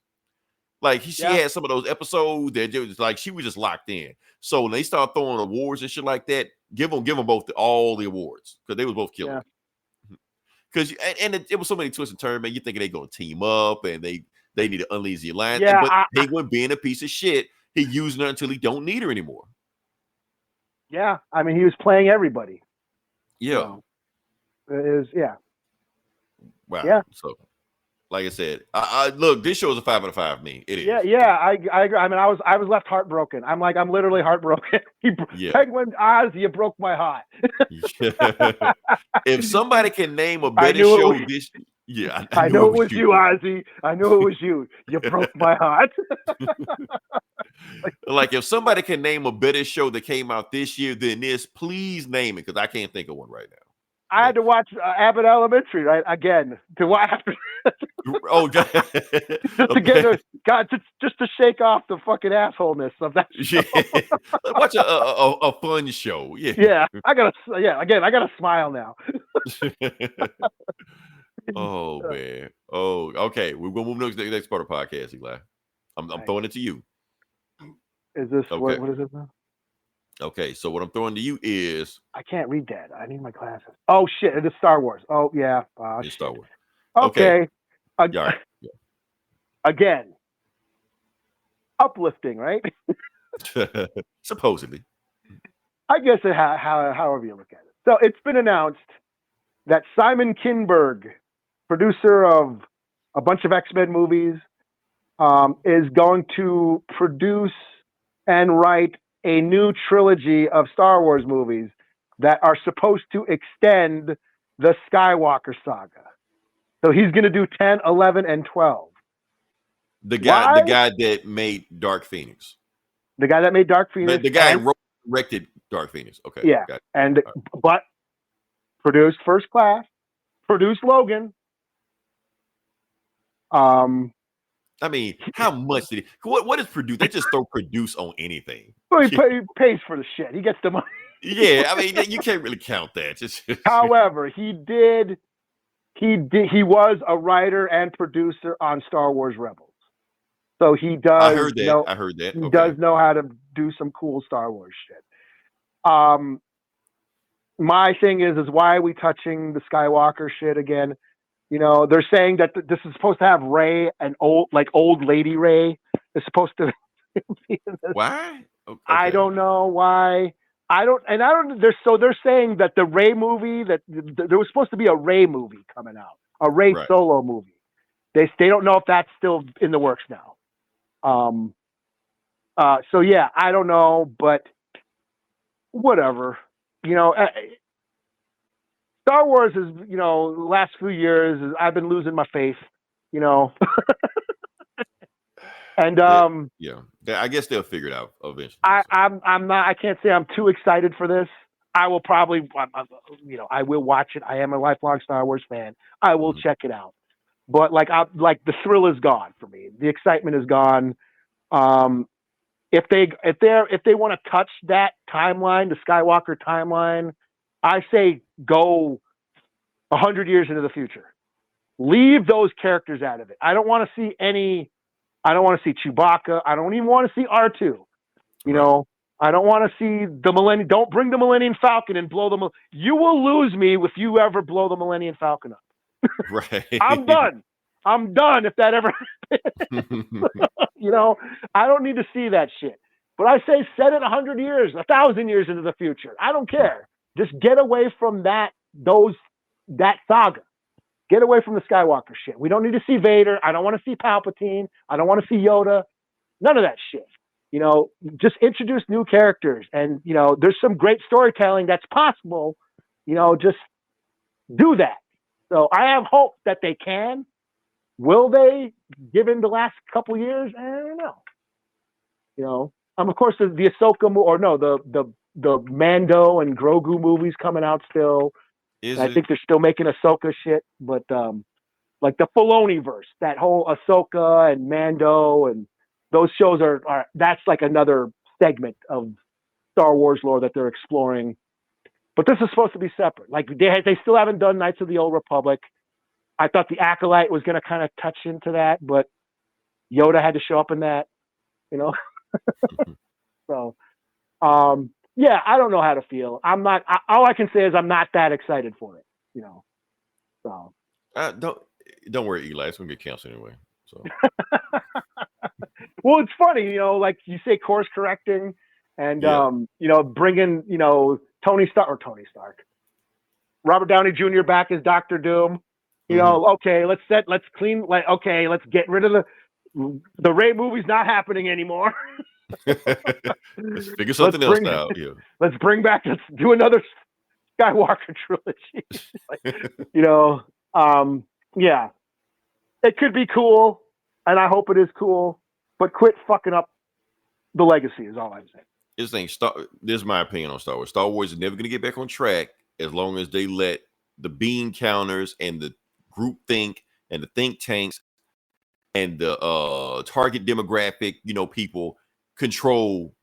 Like she Yeah. had some of those episodes that just like she was just locked in. So when they start throwing awards and shit like that, give them both all the awards because they was both killing. Yeah. Because it was so many twists and turns, man. You thinking they gonna team up and they need to unleash the alliance. Yeah, But Penguin being a piece of shit, he using her until he don't need her anymore. Yeah, I mean, he was playing everybody. Yeah. So, it is, yeah. Wow. Yeah. So Like I said, I look. This show is a 5 out of 5. Me, it is. Yeah. I agree. I mean, I was left heartbroken. I'm literally heartbroken. Yeah. Penguin Oz, you broke my heart. If somebody can name a I better knew it show was- this, yeah, I know it was you, Ozzy. I knew it was you. You broke my heart. Like if somebody can name a better show that came out this year than this, please name it because I can't think of one right now. I had to watch Abbott Elementary right again to watch. Oh, God. Just to get just to shake off the fucking assholeness of that show. Yeah. Watch a fun show. Yeah. Yeah, I gotta smile now. Oh man. Oh, okay. We're gonna move to the next part of the podcast, Eli. I'm throwing it to you. Is this Okay. what is it now? Okay, so what I'm throwing to you is I can't read that. I need my glasses. Oh shit! It is Star Wars. Oh yeah. it's Star Wars. Okay. Yeah, all right. Again, uplifting, right? Yeah. Supposedly. I guess however you look at it. So it's been announced that Simon Kinberg, producer of a bunch of X-Men movies, is going to produce and write a new trilogy of Star Wars movies that are supposed to extend the Skywalker saga. So he's going to do 10, 11, and 12. The guy Why? that made Dark Phoenix. The guy that made Dark Phoenix. The guy who directed Dark Phoenix. Okay. Yeah. Got it. And but produced First Class, produced Logan. I mean, how much did he? What is produce? They just throw produce on anything. Well, he pays for the shit. He gets the money. Yeah, I mean, you can't really count that. Just However, he was a writer and producer on Star Wars Rebels. So he does. I heard that. He does know how to do some cool Star Wars shit. My thing is why are we touching the Skywalker shit again? You know, they're saying that this is supposed to have Rey, an old lady Rey, is supposed to be in this. Why? Okay. I don't know why. They're saying that the Rey movie, that there was supposed to be a Rey movie coming out, a Rey solo movie. They don't know if that's still in the works now. So yeah, I don't know, but whatever. You know, Star Wars is, you know, the last few years I've been losing my faith, you know. And I guess they'll figure it out eventually. I can't say I'm too excited for this. I will probably, you know, I will watch it. I am a lifelong Star Wars fan. I will check it out. But the thrill is gone for me. The excitement is gone. If they want to touch that timeline, the Skywalker timeline, I say go 100 years into the future. Leave those characters out of it. I don't want to see Chewbacca. I don't even want to see R2. You know, I don't want to see the Millennium. Don't bring the Millennium Falcon and blow them. You will lose me if you ever blow the Millennium Falcon up. Right. I'm done if that ever happens. You know, I don't need to see that shit. But I say set it 100 years, 1,000 years into the future. I don't care. Just get away from that saga. Get away from the Skywalker shit. We don't need to see Vader. I don't want to see Palpatine. I don't want to see Yoda. None of that shit. You know, just introduce new characters. And, you know, there's some great storytelling that's possible. You know, just do that. So I have hope that they can. Will they, given the last couple years? I don't know. You know, of course, the Ahsoka, the Mando and Grogu movies coming out still. I think they're still making Ahsoka shit, but like the Filoni verse, that whole Ahsoka and Mando and those shows are that's like another segment of Star Wars lore that they're exploring. But this is supposed to be separate. Like they still haven't done Knights of the Old Republic. I thought the Acolyte was going to kind of touch into that, but Yoda had to show up in that, you know. So, yeah, I don't know how to feel. All I can say is I'm not that excited for it, you know. So don't worry, Eli. It's gonna get canceled anyway. So well, it's funny, you know, like you say course correcting and you know, bringing, you know, Tony Stark, Robert Downey Jr. back as Dr. Doom. You know, okay, let's clean. Like, okay, let's get rid of the Ray movie's not happening anymore. Let's figure something else out. Yeah. Let's do another Skywalker trilogy. You know, yeah, it could be cool, and I hope it is cool. But quit fucking up the legacy is all I'm saying. This is my opinion on Star Wars. Star Wars is never going to get back on track as long as they let the bean counters and the group think and the think tanks and the target demographic, people control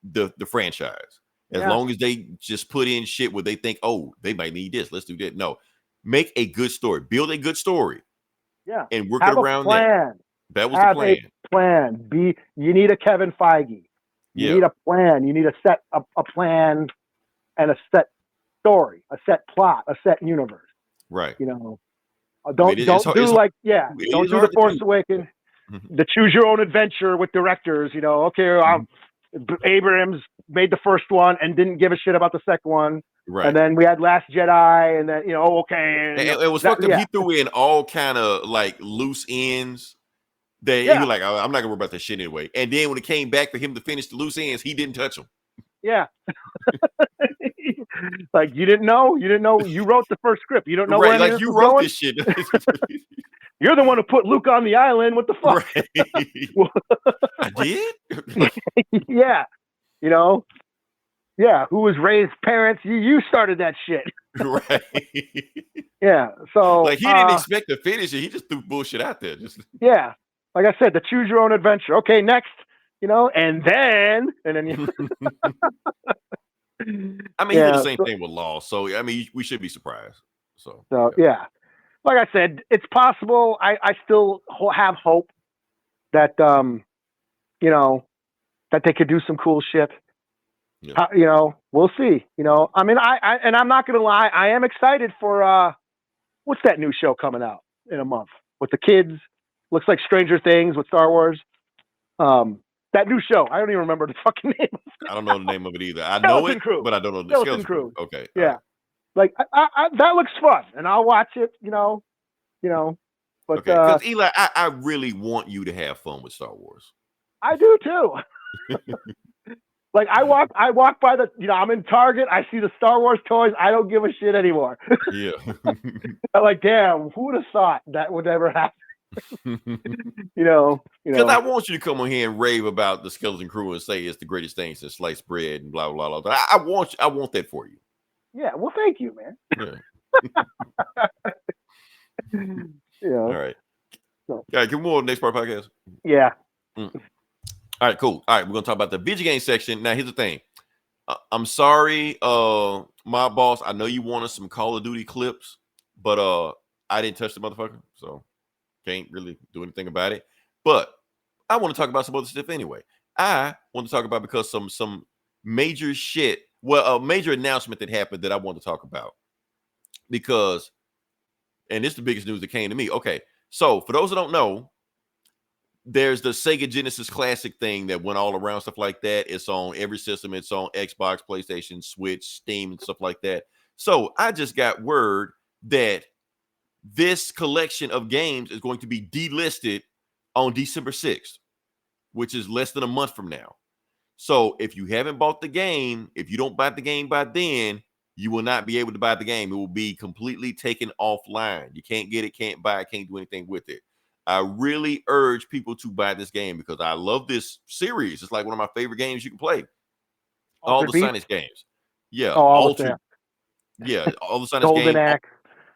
the franchise. As long as they just put in shit where they think, oh, they might need this, let's do that. No, make a good story, build a good story, and work it around that. That was the plan. A plan. You need a Kevin Feige. You need a plan. You need a plan and a set story, a set plot, a set universe. Right. Don't do the Force Awakens, the choose your own adventure with directors. Abrams made the first one and didn't give a shit about the second one. Right. And then we had Last Jedi, and then okay. And it was fucked up. He threw in all kind of like loose ends. That he was like, oh, I'm not gonna worry about that shit anyway. And then when it came back for him to finish the loose ends, he didn't touch them. Yeah. Like you didn't know. You wrote the first script. You don't know where like you wrote this shit. You're the one who put Luke on the island. What the fuck? Right. I did. Yeah. Yeah. Who was Ray's parents? You started that shit. Right. Yeah. So like he didn't expect to finish it. He just threw bullshit out there. Yeah. Like I said, the choose your own adventure. Okay, next. And then I mean, he did the same thing with Law. So I mean, we should be surprised. So yeah. Like I said, it's possible. I still have hope that that they could do some cool shit. Yeah. We'll see. I mean, and I'm not gonna lie, I am excited for what's that new show coming out in a month with the kids? Looks like Stranger Things with Star Wars. That new show, I don't even remember the fucking name. I don't know the name of it either. I know it, but I don't know the Skeleton Crew. Okay. Yeah. Right. Like I, that looks fun, and I'll watch it. But because Eli, I really want you to have fun with Star Wars. I do too. Like I walk by I'm in Target. I see the Star Wars toys. I don't give a shit anymore. Yeah. I'm like, damn, who would have thought that would ever happen? Because I want you to come on here and rave about the Skeleton Crew and say it's the greatest thing since sliced bread and blah blah blah. I want that for you. Yeah, well, thank you, man. Yeah. All right. All right, can we move on to the next part of the podcast? Yeah. All right, cool. All right, we're gonna talk about the video game section. Now, here's the thing. I'm sorry, my boss. I know you wanted some Call of Duty clips, but I didn't touch the motherfucker, so can't really do anything about it. But I want to talk about some other stuff anyway. I want to talk about because some major shit. Well, a major announcement that happened that I want to talk about because, and this is the biggest news that came to me. Okay, so for those that don't know, there's the SEGA Genesis Classic thing that went all around, stuff like that. It's on every system. It's on Xbox, PlayStation, Switch, Steam, and stuff like that. So I just got word that this collection of games is going to be delisted on December 6th, which is less than a month from now. So if you haven't bought the game, if you don't buy the game by then, you will not be able to buy the game. It will be completely taken offline. You can't get it, can't buy it, can't do anything with it. I really urge people to buy this game because I love this series. It's like one of my favorite games you can play. All the Sonic games. Yeah. All the Sonic Golden games. Axe.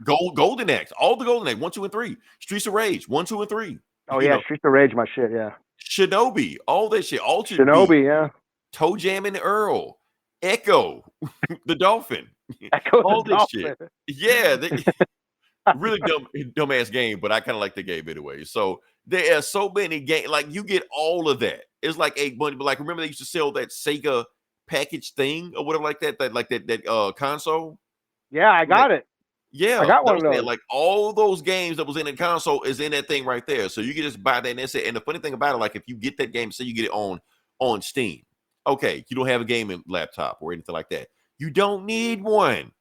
Golden Axe. All the Golden Axe. 1, 2, and 3. Streets of Rage. 1, 2, and 3. Oh, yeah. Streets of Rage, my shit. Yeah. Shinobi. All that shit. Altered Shinobi, Beat, yeah. Toe Jam and Earl. Echo. The Dolphin. Echo all the this Dolphin. shit. Yeah. Really dumbass game, but I kind of like the game anyway. So there are so many games, like you get all of that. It's like $8, but like remember they used to sell that Sega package thing or whatever like that that console. Yeah, I got it. Yeah, I got one of those. Like all those games that was in the console is in that thing right there. So you can just buy that and that's it. And the funny thing about it, like if you get that game, say you get it on Steam, okay, you don't have a gaming laptop or anything like that. You don't need one.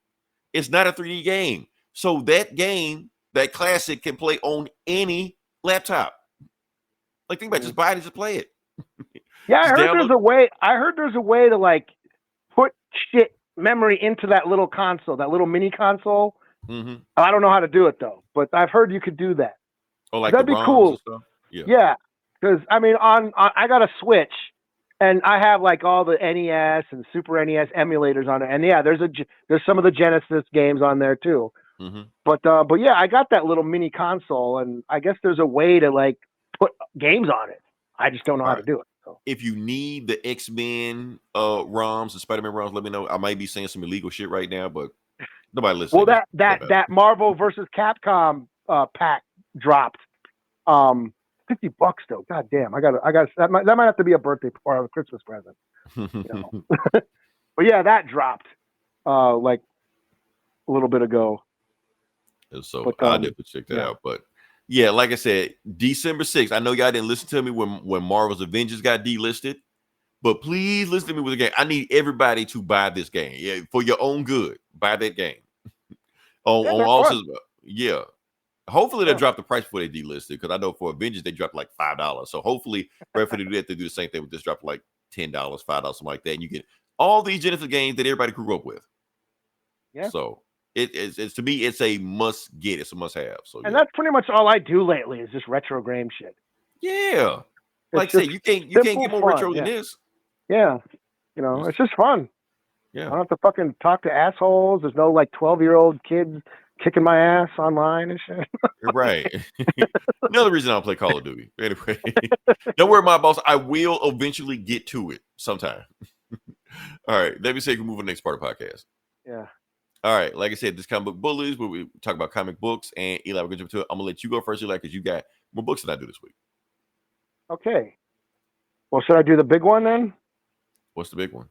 It's not a 3D game. So that game that Classic can play on any laptop. Like, think about it, just buy it and just play it. Yeah, I Just heard download- there's a way. I heard there's a way to like put shit memory into that little console, that little mini console. Mhm. I don't know how to do it though, but I've heard you could do that. Oh, like That'd the be ROMs cool. and stuff. Yeah. Yeah, because I mean, on I got a Switch, and I have like all the NES and Super NES emulators on it, and yeah, there's some of the Genesis games on there too. Mhm. But yeah, I got that little mini console, and I guess there's a way to like put games on it. I just don't know how to do it. So. If you need the X-Men ROMs, the Spider-Man ROMs, let me know. I might be saying some illegal shit right now, but nobody listening. Well, that Marvel versus Capcom pack dropped. $50 though. God damn, I got that might have to be a birthday or a Christmas present. You know? But yeah, that dropped like a little bit ago. So But, I'll definitely check that yeah. out. But yeah, like I said, December 6th. I know y'all didn't listen to me when Marvel's Avengers got delisted, but please listen to me with the game. I need everybody to buy this game. Yeah, for your own good. Buy that game. on all systems. Yeah. Hopefully they'll drop the price before they delisted, because I know for Avengers they dropped like $5. So hopefully right for they do that, they do the same thing with this, drop like $10, $5, something like that. And you get all these Genesis games that everybody grew up with. Yeah. So it's to me, it's a must get. It's a must have. So and that's pretty much all I do lately is just retro game shit. Yeah. Like I said, you can't get more retro than this. Yeah. You know, it's just fun. Yeah. I don't have to fucking talk to assholes. There's no like 12-year-old kids kicking my ass online and shit. Right. Another reason I don't play Call of Duty. Anyway, don't worry, my boss. I will eventually get to it sometime. All right. Let me say we can move on to the next part of the podcast. Yeah. All right. Like I said, this comic book bullies where we talk about comic books, and Eli, we're going to jump to it. I'm going to let you go first, Eli, because you got more books than I do this week. Okay. Well, should I do the big one then? What's the big one?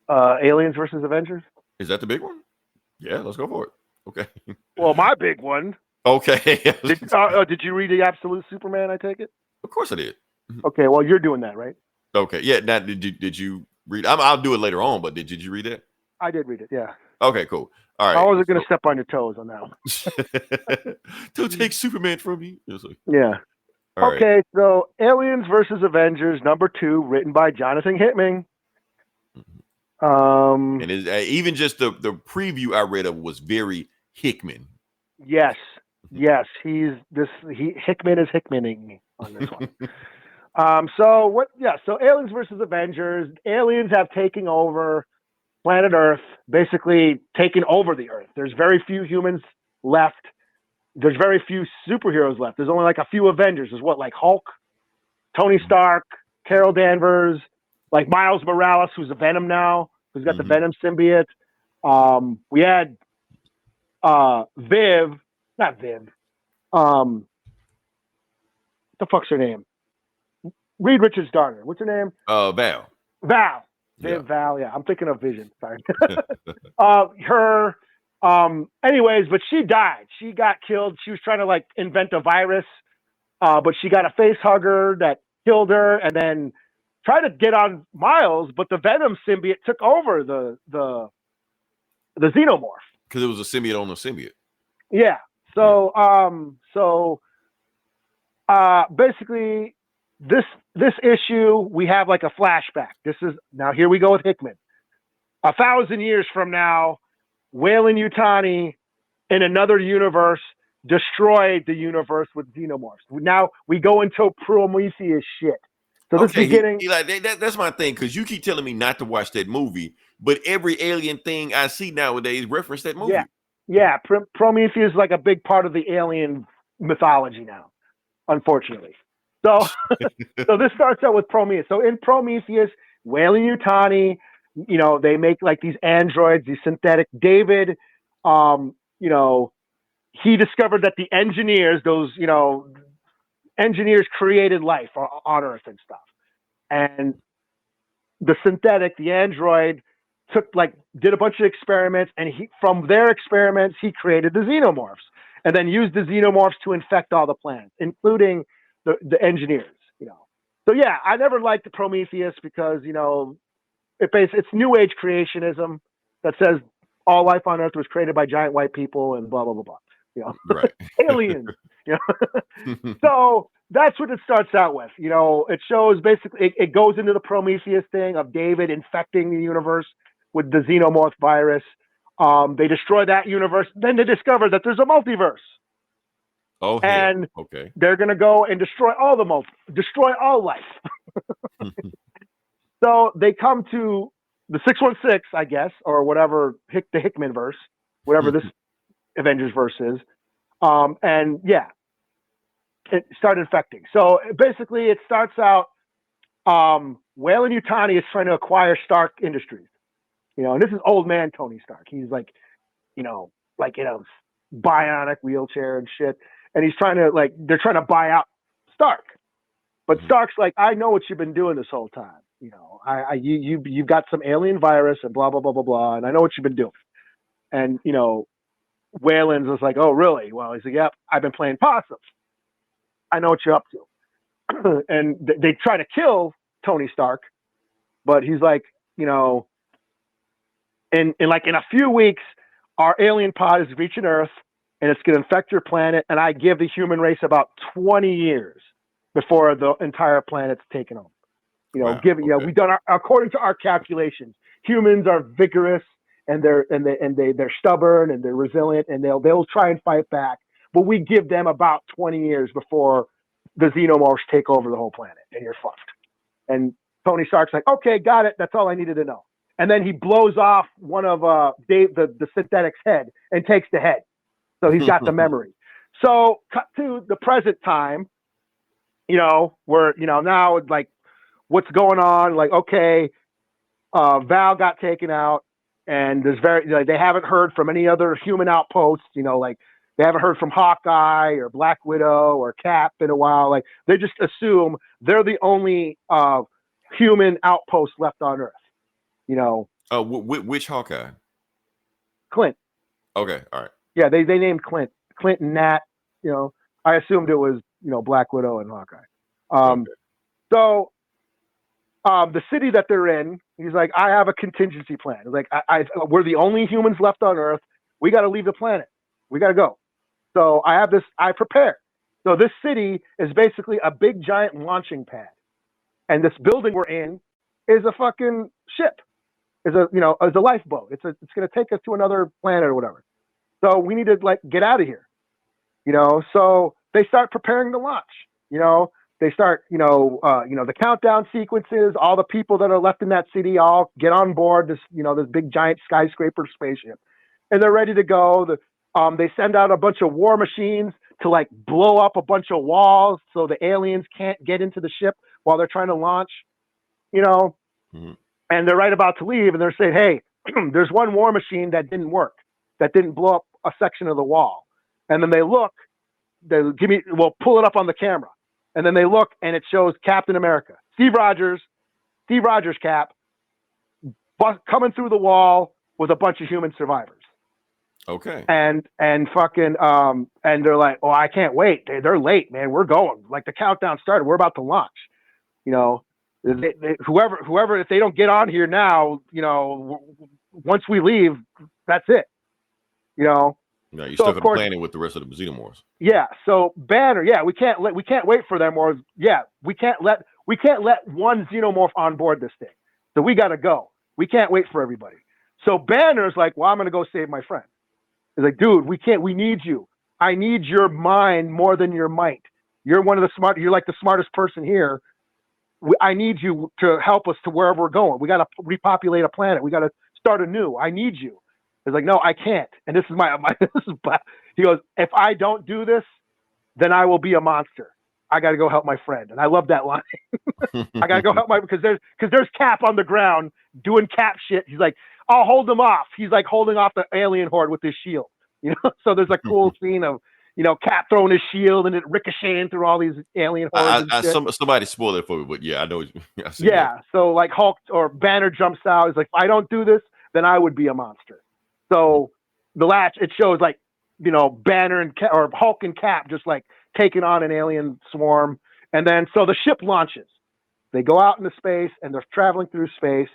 Aliens versus Avengers. Is that the big one? Yeah, let's go for it. Okay. Well, my big one. Okay. Did you read the Absolute Superman? I take it. Of course I did. Okay. Well, you're doing that, right? Okay. Yeah. Now, did you read? I'll do it later on. But did you read it? I did read it. Yeah. Okay. Cool. All right. I wasn't going to step on your toes on that one. Don't take Superman from me. Yeah. All okay. right. So, Aliens versus Avengers #2, written by Jonathan Hickman. And even just the preview I read of was very Hickman. Yes. Hickman is Hickmaning on this one. So Aliens versus Avengers. Aliens have taken over planet Earth, basically taken over the Earth. There's very few humans left. There's very few superheroes left. There's only like a few Avengers. There's like Hulk, Tony Stark, Carol Danvers, like Miles Morales, who's a Venom now, who's got the Venom symbiote. We had not Viv. What the fuck's her name? Reed Richards' daughter. What's her name? Val. Val. Yeah. Val. Yeah, I'm thinking of Vision. Sorry. Anyways, but she died. She got killed. She was trying to like invent a virus, but she got a face hugger that killed her, and then tried to get on Miles, but the Venom symbiote took over the xenomorph. Because it was a symbiote on a symbiote. Yeah. So basically this issue, we have like a flashback. Now here we go with Hickman. 1,000 years from now, Weyland-Yutani in another universe destroyed the universe with xenomorphs. Now we go into Prometheus shit. So this beginning, Eli, that's my thing, because you keep telling me not to watch that movie, but every alien thing I see nowadays reference that movie. Yeah. Prometheus is like a big part of the alien mythology now, unfortunately. So, so this starts out with Prometheus. So in Prometheus, Weyland-Yutani, they make like these androids, these synthetic. David, he discovered that the engineers, engineers created life on Earth and stuff. And the synthetic, the android, did a bunch of experiments, and from their experiments, he created the xenomorphs, and then used the xenomorphs to infect all the planets, including the engineers. So yeah, I never liked the Prometheus because it's New Age creationism that says all life on Earth was created by giant white people and blah blah blah blah. You know, Right. aliens. You know, so that's what it starts out with. You know, it shows basically it goes into the Prometheus thing of David infecting the universe with the xenomorph virus. They destroy that universe. Then they discover that there's a multiverse, Oh hell. and Okay. they're gonna go and destroy destroy all life. So they come to the 616, I guess, or whatever the Hickman verse, whatever this Avengers verse is. And yeah, it started infecting. So basically, it starts out. Wayland Yutani is trying to acquire Stark Industries. You know, and this is old man Tony Stark. He's like, you know, like in a bionic wheelchair and shit. And he's trying to they're trying to buy out Stark. But Stark's like, I know what you've been doing this whole time. You know, you've got some alien virus and blah blah blah blah blah, and I know what you've been doing. And you know, Wayland was like, oh really? Well, he's like, yep, I've been playing possum. I know what you're up to. And they try to kill Tony Stark, but he's like, you know, in a few weeks, our alien pod is reaching Earth, and it's going to infect your planet. And I give the human race about 20 years before the entire planet's taken over. You know, Wow. we've done according to our calculations, humans are vigorous and they're stubborn and they're resilient and they'll try and fight back. But we give them about 20 years before the xenomorphs take over the whole planet, and you're fucked. And Tony Stark's like, okay, got it. That's all I needed to know. And then he blows off one of Dave, the synthetic's head, and takes the head. So he's got the memory. So cut to the present time, you know, where, you know, now it's like, what's going on? Like, okay, Val got taken out, and they haven't heard from any other human outposts, you know, like they haven't heard from Hawkeye or Black Widow or Cap in a while. Like they just assume they're the only human outpost left on Earth. You know, which Hawkeye? Clint. Okay, all right. Yeah, they named Clint and Nat. You know, I assumed it was, you know, Black Widow and Hawkeye. Okay. So the city that they're in, he's like, I have a contingency plan. He's like, we're the only humans left on Earth. We got to leave the planet. We got to go. So I have this. I prepare. So this city is basically a big giant launching pad, and this building we're in is a fucking ship. Is a lifeboat. It's going to take us to another planet or whatever. So we need to get out of here, you know. So they start preparing the launch. You know, they start, the countdown sequences. All the people that are left in that city all get on board this big giant skyscraper spaceship, and they're ready to go. They send out a bunch of war machines to blow up a bunch of walls so the aliens can't get into the ship while they're trying to launch. You know. Mm-hmm. And they're right about to leave, and they're saying, hey, there's one war machine that didn't work, that didn't blow up a section of the wall. And then they look, we'll pull it up on the camera. And then they look, and it shows Captain America, Steve Rogers Cap, coming through the wall with a bunch of human survivors. Okay. And fucking, and they're like, oh, I can't wait. They're late, man. We're going. The countdown started. We're about to launch, you know. Whoever, if they don't get on here now, you know, once we leave, that's it. You know. No, you're so stuck in the planet with the rest of the xenomorphs. Yeah. So Banner, yeah, we can't wait for them, or yeah, we can't let one xenomorph on board this thing. So we got to go. We can't wait for everybody. So Banner's like, well, I'm going to go save my friend. He's like, dude, we can't. We need you. I need your mind more than your might. You're one of the smart. You're like the smartest person here. I need you to help us to wherever we're going. We got to repopulate a planet. We got to start anew. I need you. He's like, no, I can't. And this is he goes, if I don't do this, then I will be a monster. I got to go help my friend. And I love that line. I got to go help because there's Cap on the ground doing Cap shit. He's like, I'll hold him off. He's like holding off the alien horde with his shield. You know, so there's a cool scene of, you know, Cap throwing his shield and it ricocheting through all these alien hordes. Somebody spoiled it for me, but yeah, I know. Yeah, so Hulk or Banner jumps out. He's like, if I don't do this, then I would be a monster. So it shows Banner or Hulk and Cap just taking on an alien swarm, and then so the ship launches. They go out into space and they're traveling through space,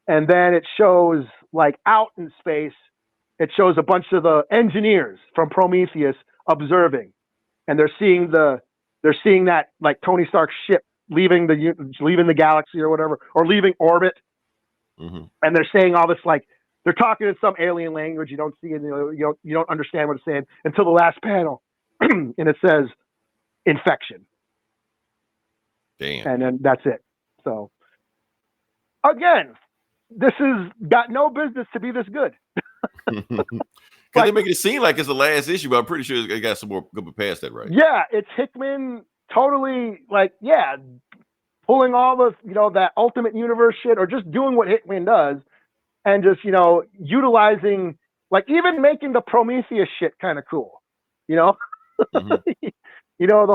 and then it shows out in space. it shows a bunch of the engineers from Prometheus observing, and they're seeing that like Tony Stark's ship leaving the galaxy or whatever, or leaving orbit, and they're saying all this, like they're talking in some alien language. You don't see it, you don't understand what it's saying until the last panel, and it says infection. Damn. And then that's it. So again, this has got no business to be this good. Because they're making it seem like it's the last issue, but I'm pretty sure it got some more good past that, right? Yeah, it's Hickman totally pulling all the that Ultimate Universe shit, or just doing what Hickman does, and just utilizing, like, even making the Prometheus shit kind of cool, the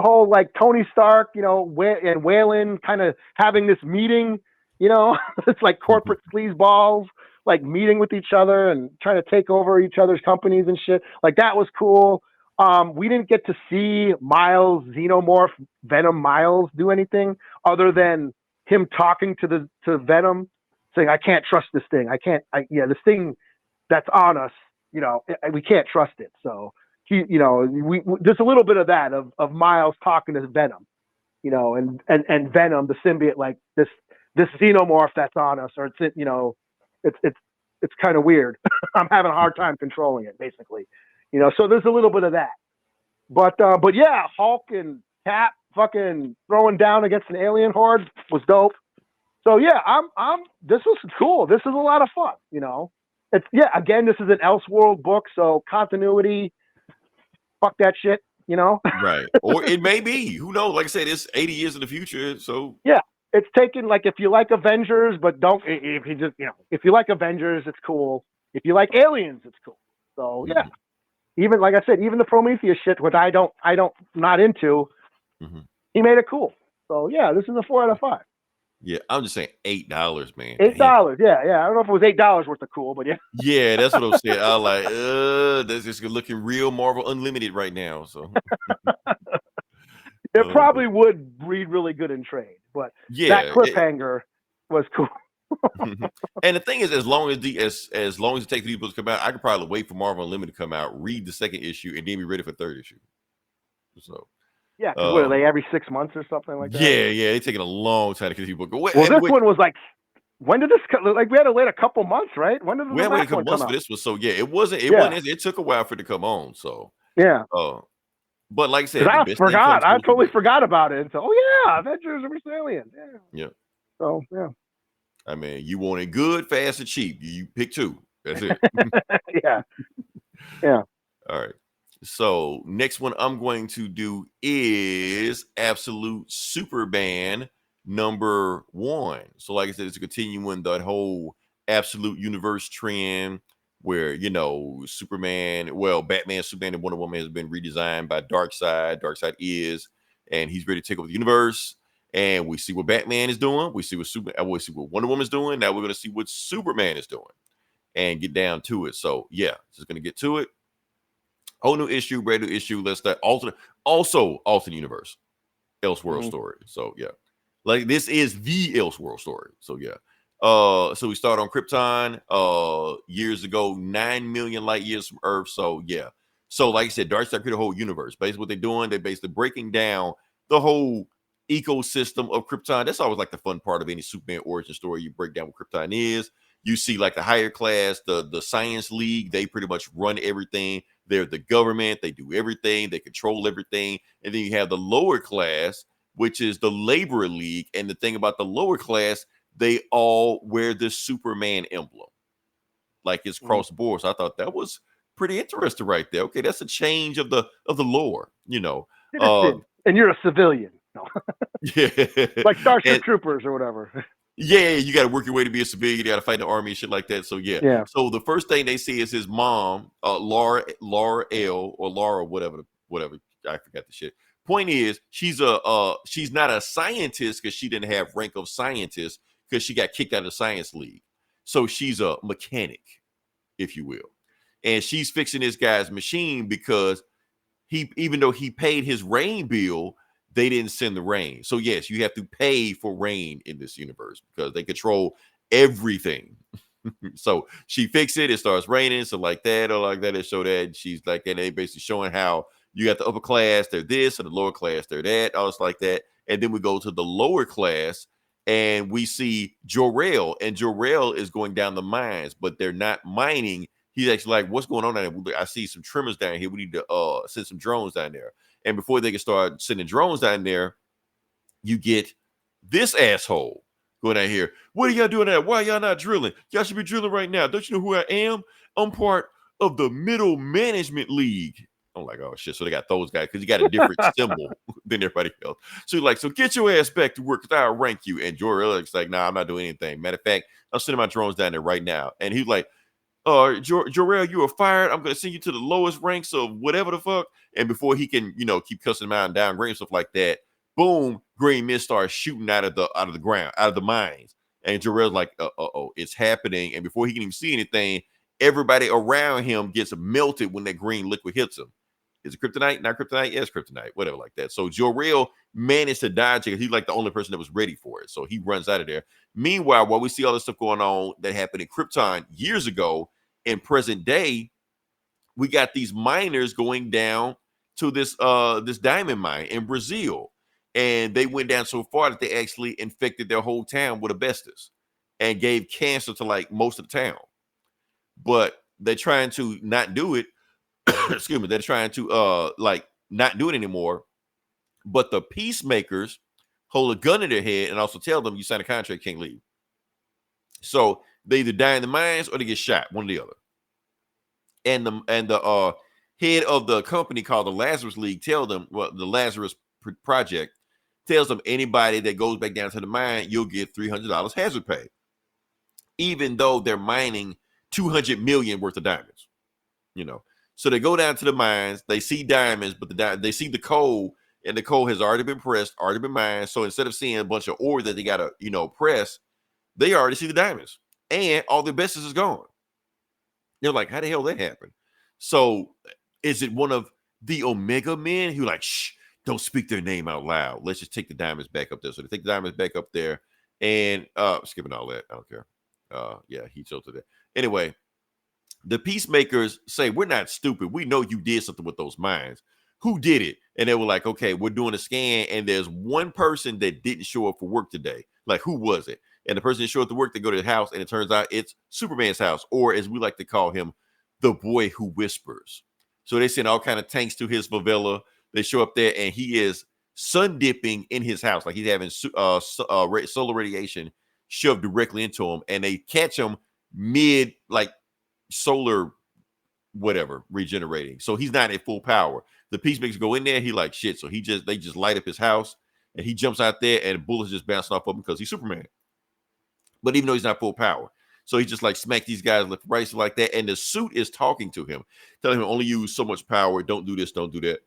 whole like Tony Stark, and Whalen kind of having this meeting, it's like corporate sleazeballs, like meeting with each other and trying to take over each other's companies and shit. Like, that was cool. We didn't get to see Miles Xenomorph Venom Miles do anything other than him talking to Venom, saying, "I can't trust this thing. This thing that's on us, we can't trust it." So he, there's a little bit of that of Miles talking to Venom, and Venom, the symbiote, like this Xenomorph that's on us, or it's kind of weird. I'm having a hard time controlling it, basically. So there's a little bit of that, but yeah, Hulk and Cap fucking throwing down against an alien horde was dope. So yeah, this was cool. This is a lot of fun. Again, this is an Elseworld book, so continuity, fuck that shit. Right, or it may be. Who knows? Like I said, it's 80 years in the future, so yeah, it's taken, like, if you like Avengers, but if you like Avengers, it's cool. If you like aliens, it's cool. So yeah. Even, like I said, even the Prometheus shit, which I don't not into, he made it cool. So yeah, this is a 4 out of 5. Yeah, I'm just saying $8, man. $8, yeah. I don't know if it was $8 worth of cool, but yeah. Yeah, that's what I'm saying. I like, that's just looking real Marvel Unlimited right now. So it probably would read really good in trade, but that cliffhanger was cool. And the thing is, as long as it takes people to come out, I could probably wait for Marvel Unlimited to come out, read the second issue, and then be ready for the third issue. So yeah, what are they, every 6 months or something like that? Yeah, it's taking a long time to get people. Well, this one was like, when did this? Like, we had to wait a couple months, right? When did we had to wait a couple months for this one? So yeah, it wasn't. It took a while for it to come on. So yeah. But like I said, I totally forgot about it. So Avengers vs. Aliens. Yeah. So yeah. I mean, you want it good, fast, and cheap. You pick two. That's it. Yeah. All right. So next one I'm going to do is Absolute Superman #1. So like I said, it's continuing that whole Absolute Universe trend where, Batman, Superman, and Wonder Woman has been redesigned by Darkseid. Darkseid and he's ready to take over the universe. And we see what Batman is doing. We see what Wonder Woman is doing. Now we're going to see what Superman is doing and get down to it. So yeah, just going to get to it. Whole new issue, brand new issue. Let's start alternate universe, Elseworld story. So yeah, like this is the Elseworld story. So yeah. So we start on Krypton years ago, 9 million light years from Earth. So yeah. So like I said, Darkseid created a whole universe. Basically, what they're doing, they're basically breaking down the whole ecosystem of Krypton. That's always like the fun part of any Superman origin story. You break down what Krypton is. You see like the higher class, the Science League, they pretty much run everything. They're the government. They do everything. They control everything. And then you have the lower class, which is the Labor League. And the thing about the lower class, they all wear the Superman emblem. Like it's cross the board. So I thought that was pretty interesting right there. Okay, that's a change of the lore, and you're a civilian. No. Yeah. Like Starship Troopers or whatever. Yeah, you got to work your way to be a civilian. You got to fight the army and shit like that. So yeah. So the first thing they see is his mom, Laura L or Laura, whatever. I forgot the shit. Point is, she's not a scientist because she didn't have rank of scientist because she got kicked out of the Science League. So she's a mechanic, if you will, and she's fixing this guy's machine because even though he paid his rain bill, they didn't send the rain. So yes, you have to pay for rain in this universe because they control everything. So she fixed it. It starts raining, so like that or like that. They show that and she's like, and they basically showing how you got the upper class, they're this, and the lower class, they're that, all it's like that. And then we go to the lower class, and we see Jor-El, and Jor-El is going down the mines, but they're not mining. He's actually like, what's going on down there? I see some trimmers down here. We need to send some drones down there. And before they can start sending drones down there, you get this asshole going out here. What are y'all doing there? Why y'all not drilling? Y'all should be drilling right now. Don't you know who I am? I'm part of the middle management league. I'm like, oh shit. So they got those guys because you got a different symbol than everybody else. So he's like, so get your ass back to work because I'll rank you. And Jor-El is like, nah, I'm not doing anything. Matter of fact, I'm sending my drones down there right now. And he's like, Jor-El, you are fired. I'm gonna send you to the lowest ranks of whatever the fuck. And before he can, keep cussing him out and downgrade and stuff like that, boom, green mist starts shooting out of the ground, out of the mines. And Jor-El's like, it's happening. And before he can even see anything, everybody around him gets melted when that green liquid hits him. Is it kryptonite? Not kryptonite? Yes, kryptonite. Whatever like that. So Jor-El managed to dodge it because he's like the only person that was ready for it. So he runs out of there. Meanwhile, while we see all this stuff going on that happened in Krypton years ago, in present day, we got these miners going down to this diamond mine in Brazil. And they went down so far that they actually infected their whole town with asbestos and gave cancer to like most of the town. But they're trying to not do it. Excuse me. They're trying to not do it anymore. But the peacemakers hold a gun in their head and also tell them you sign a contract, can't leave. So they either die in the mines or they get shot, one or the other. And the head of the company called the Lazarus League tell them, well, the Lazarus Project tells them anybody that goes back down to the mine, you'll get $300 hazard pay, even though they're mining 200 million worth of diamonds. So they go down to the mines, they see diamonds, but they see the coal, and the coal has already been pressed, already been mined. So instead of seeing a bunch of ore that they gotta press, they already see the diamonds, and all the asbestos is gone. They're like, how the hell that happened? So is it one of the Omega men who like, shh, don't speak their name out loud. Let's just take the diamonds back up there. So they take the diamonds back up there, and skipping all that. I don't care. Yeah, he chose that. Anyway, the peacemakers say, we're not stupid. We know you did something with those mines. Who did it? And they were like, okay, we're doing a scan, and there's one person that didn't show up for work today. Like, who was it? And the person that showed up to work, they go to the house, and it turns out it's Superman's house, or as we like to call him, the boy who whispers. So they send all kind of tanks to his favela. They show up there, and he is sun dipping in his house, like he's having solar radiation shoved directly into him, and they catch him mid like solar whatever regenerating. So he's not at full power. The peacemakers go in there, he like shit. So they just light up his house, and he jumps out there, and bullets just bouncing off of him because he's Superman. But even though he's not full power, so he just like smack these guys left, right, so like that. And the suit is talking to him, telling him only use so much power. Don't do this, don't do that.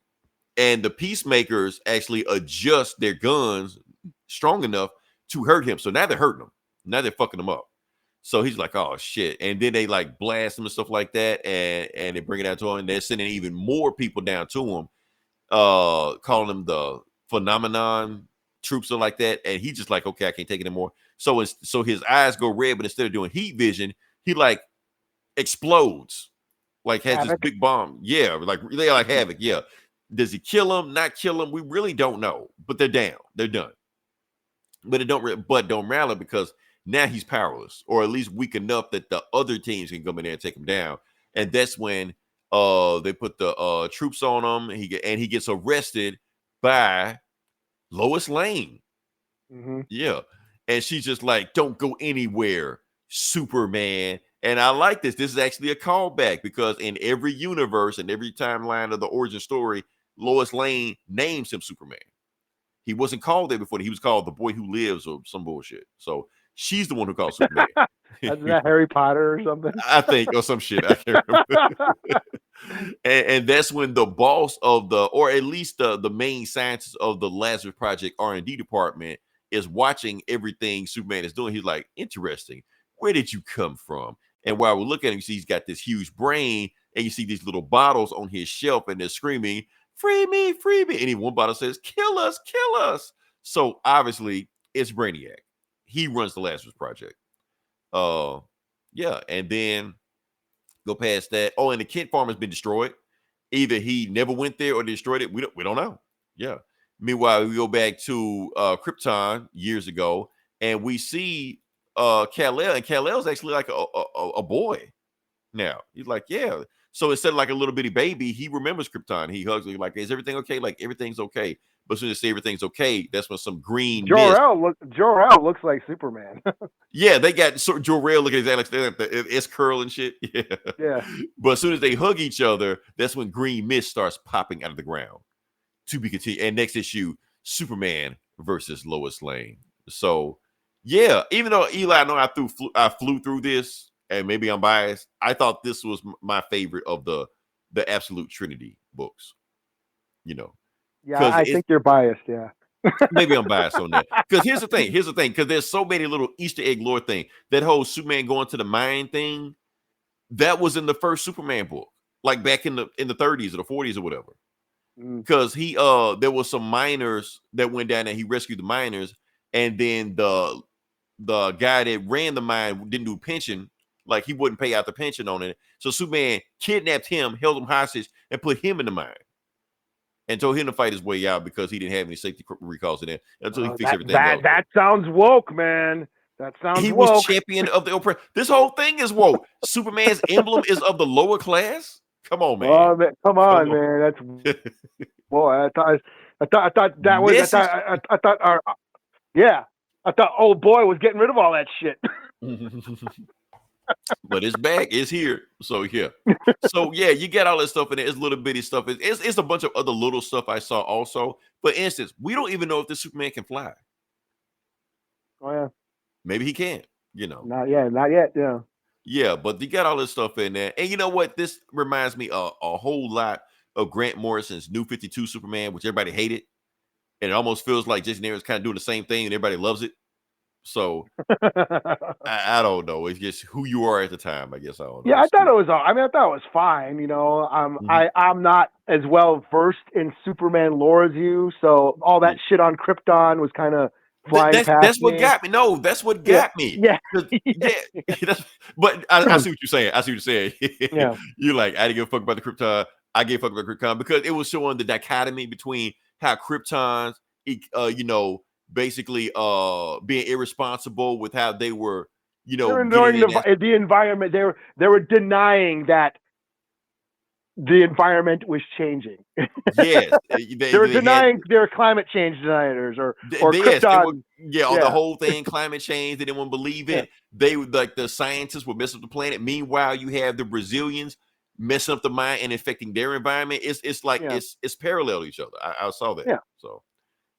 And the peacemakers actually adjust their guns strong enough to hurt him. So now they're hurting him. Now they're fucking him up. So he's like, oh shit. And then they like blast him and stuff like that. And they bring it out to him. And they're sending even more people down to him, calling them the phenomenon troops or like that. And he's just like, okay, I can't take it anymore. So his eyes go red, but instead of doing heat vision, he like explodes, like has Havoc. this big bomb. Yeah, like they like Havoc. Yeah. Does he kill him? Not kill him? We really don't know. But they're down. They're done. But don't matter because now he's powerless, or at least weak enough that the other teams can come in there and take him down. And that's when they put the troops on him. He gets arrested by Lois Lane. Mm-hmm. Yeah. And she's just like, don't go anywhere, Superman. And I like this. This is actually a callback because in every universe and every timeline of the origin story, Lois Lane names him Superman. He wasn't called that before. He was called the boy who lives or some bullshit. So she's the one who calls Superman. Isn't that Harry Potter or something? I think, or some shit. I can't remember. and that's when the boss of or at least the main scientist of the Lazarus Project R&D department is watching everything Superman is doing. He's like, interesting. Where did you come from? And while we look at him, you see he's got this huge brain, and you see these little bottles on his shelf, and they're screaming, free me, free me. And one bottle says, kill us, kill us. So obviously it's Brainiac. He runs the Lazarus Project. Yeah, and then go past that. Oh, and the Kent farm has been destroyed. Either he never went there or destroyed it. We don't know. Yeah. Meanwhile, we go back to Krypton years ago, and we see Kal-El, and Kal-El's actually like a boy now. He's like, yeah. So instead of like a little bitty baby, he remembers Krypton. He hugs me like, is everything okay? Like everything's okay. But as soon as they say everything's okay, that's when some green mist. Jor-El looks like Superman. Yeah, they got Jor-El looking exactly like the S curl and shit. Yeah. Yeah. But as soon as they hug each other, that's when green mist starts popping out of the ground. To be continued. And next issue, Superman versus Lois Lane. So, yeah, even though Eli, I know I flew through this, and maybe I'm biased, I thought this was my favorite of the Absolute Trinity books. You know, Yeah, I think you're biased. Yeah. maybe I'm biased on that. Because here's the thing. Because there's so many little Easter egg lore thing. That whole Superman going to the mine thing, that was in the first Superman book, like back in the 30s or the 40s or whatever. Because he there was some miners that went down there. He rescued the miners, and then the guy that ran the mine didn't do pension, like he wouldn't pay out the pension on it. So Superman kidnapped him, held him hostage, and put him in the mine, and told him to fight his way out because he didn't have any safety recalls in there until he fixed everything else. That sounds woke, man. That sounds he woke. was champion of the oppressed. This whole thing is woke. Superman's emblem is of the lower class. Come on, man. Oh, man. Come on, man. That's boy. I thought that was. I thought old boy was getting rid of all that shit. But it's back. It's here. So yeah. So yeah, you get all this stuff in there. It's little bitty stuff. It's a bunch of other little stuff I saw also. For instance, we don't even know if this Superman can fly. Oh yeah. Maybe he can. You know. Not yet. Yeah. Yeah, but you got all this stuff in there. And you know what? This reminds me a whole lot of Grant Morrison's New 52 Superman, which everybody hated. And it almost feels like Jason Aaron's kind of doing the same thing and everybody loves it. So I don't know. It's just who you are at the time, I guess. I don't know. Yeah, I thought it was fine. You know, I'm not as well versed in Superman lore as you, so all that shit on Krypton was kind of flying past that's me. what got me. No, that's what got me. Yeah. But I see what you're saying. I see what you're saying. Yeah. You're like, I didn't give a fuck about the Krypton. I gave a fuck about Krypton because it was showing the dichotomy between how Kryptons, basically being irresponsible with how they were, they were ignoring the environment. They were denying that the environment was changing. Yes, they were denying they were climate change deniers or Krypton. The whole thing, climate change. They didn't want to believe it. Yeah. They would like the scientists would mess up the planet. Meanwhile, you have the Brazilians messing up the mind and affecting their environment. It's like it's parallel to each other. I saw that. Yeah. So.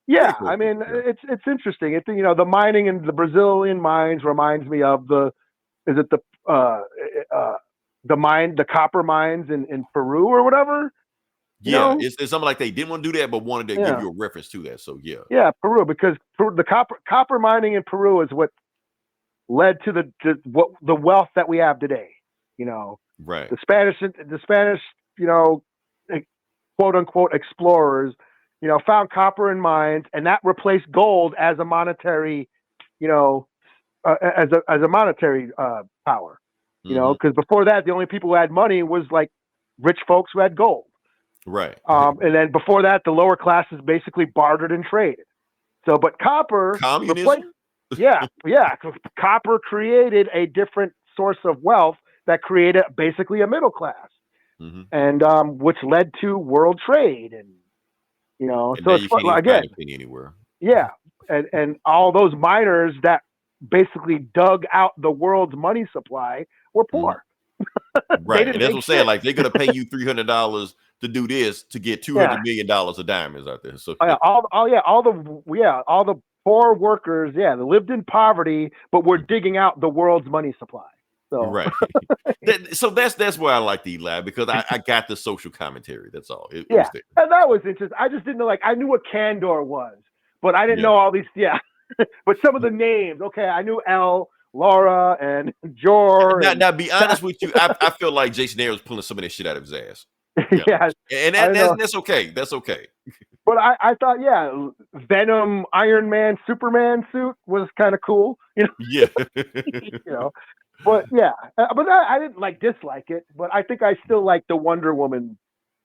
Yeah, cool. I mean, it's interesting. It's the mining in the Brazilian mines reminds me of the copper mines in Peru or whatever. Yeah, it's something like they didn't want to do that, but wanted to give you a reference to that. So yeah, Peru, because the copper mining in Peru is what led to the wealth that we have today. You know, right? The Spanish, quote unquote explorers. Found copper in mines, and that replaced gold as a monetary, as a monetary power. Because before that, the only people who had money was like rich folks who had gold. Right. And then before that, the lower classes basically bartered and traded. So, but copper, communism. Copper created a different source of wealth that created basically a middle class, and which led to world trade and. So it's fun, again anywhere. Yeah, and all those miners that basically dug out the world's money supply were poor. Right, and that's what I'm saying. Like they're gonna pay you $300 to do this to get $200 million of diamonds out there. So all the poor workers, they lived in poverty, but were digging out the world's money supply. So. Right. So that's why I like the Eli, because I got the social commentary. That's all. It was there. And that was interesting. I just didn't know, I knew what Kandor was, but I didn't know all these. Yeah. But some of the names, okay, I knew Elle, Laura, and Jor. Now, be honest with you, I feel like Jason Aaron was pulling some of this shit out of his ass. Yeah. And that's okay. That's okay. But I thought, Venom, Iron Man, Superman suit was kind of cool. Yeah. But yeah, but I didn't like dislike it, but I think I still like the Wonder Woman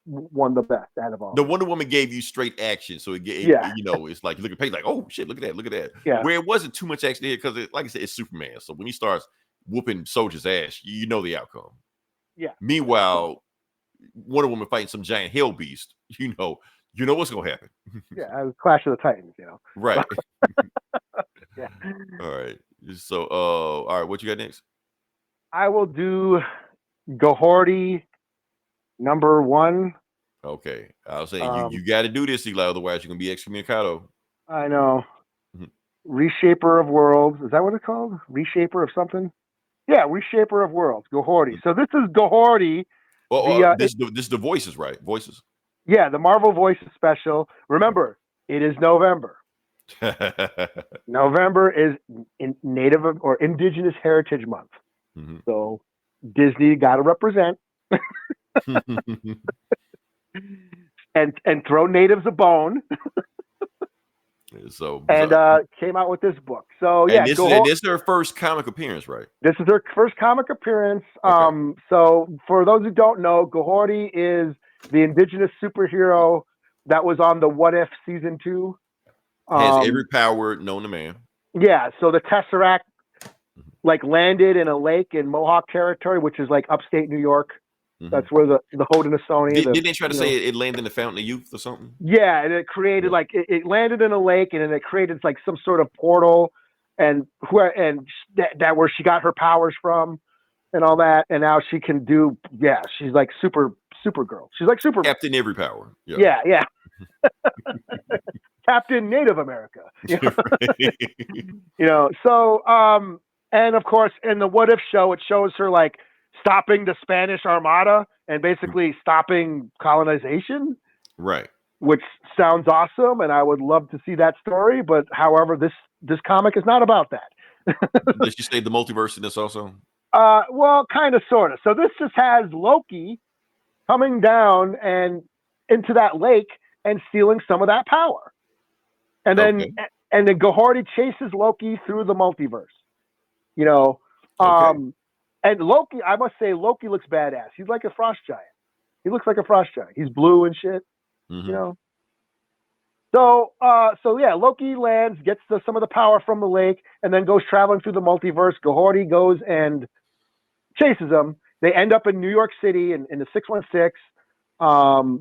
one the best out of all. The Wonder Woman gave you straight action, so Yeah. you know, it's like you look at page like, oh shit, look at that. Yeah. Where it wasn't too much action here because, like I said, it's Superman. So when he starts whooping soldiers' ass, you know the outcome. Yeah. Meanwhile, Wonder Woman fighting some giant hell beast, you know what's gonna happen. Yeah, Clash of the Titans, you know. Right. Yeah. All right. So, all right, what you got next? I will do KAHHORI #1. Okay, I was saying you got to do this, Eli. Otherwise, you're gonna be excommunicado. I know. Mhm. Reshaper of Worlds. Is that what it's called? Reshaper of something? Yeah, Reshaper of Worlds. KAHHORI. So this is KAHHORI. This is the voices, right? Voices. Yeah, the Marvel Voices special. Remember, it is November. November is in Native or Indigenous Heritage Month. Mhm. So Disney got to represent and throw natives a bone. So Came out with this book. So and this is their first comic appearance, right? This is their first comic appearance. Okay. So for those who don't know, KAHHORI is the indigenous superhero that was on the What If season 2. Has every power known to man. Yeah. So the Tesseract like landed in a lake in Mohawk territory, which is like upstate New York. Mhm. That's where the Haudenosaunee. Did they try to say it landed in the Fountain of Youth or something? Yeah, and it created like it landed in a lake, and then it created like some sort of portal, and that where she got her powers from, and all that, and now she can do. Yeah, she's like Supergirl. She's like Superman. Captain Every Power. Yeah. Captain Native America. So and of course in the What If show, it shows her like stopping the Spanish Armada and basically stopping colonization. Right. Which sounds awesome, and I would love to see that story. But however, this comic is not about that. Did you say the multiverse in this also? Well, kind of, sort of. So this just has Loki coming down and into that lake and stealing some of that power, and then KAHHORI chases Loki through the multiverse. And Loki, I must say, Loki looks badass. He's like a frost giant. He looks like a frost giant. He's blue and shit. Mm-hmm. So yeah, Loki lands, gets some of the power from the lake, and then goes traveling through the multiverse. KAHHORI goes and chases him. They end up in New York City in the 616.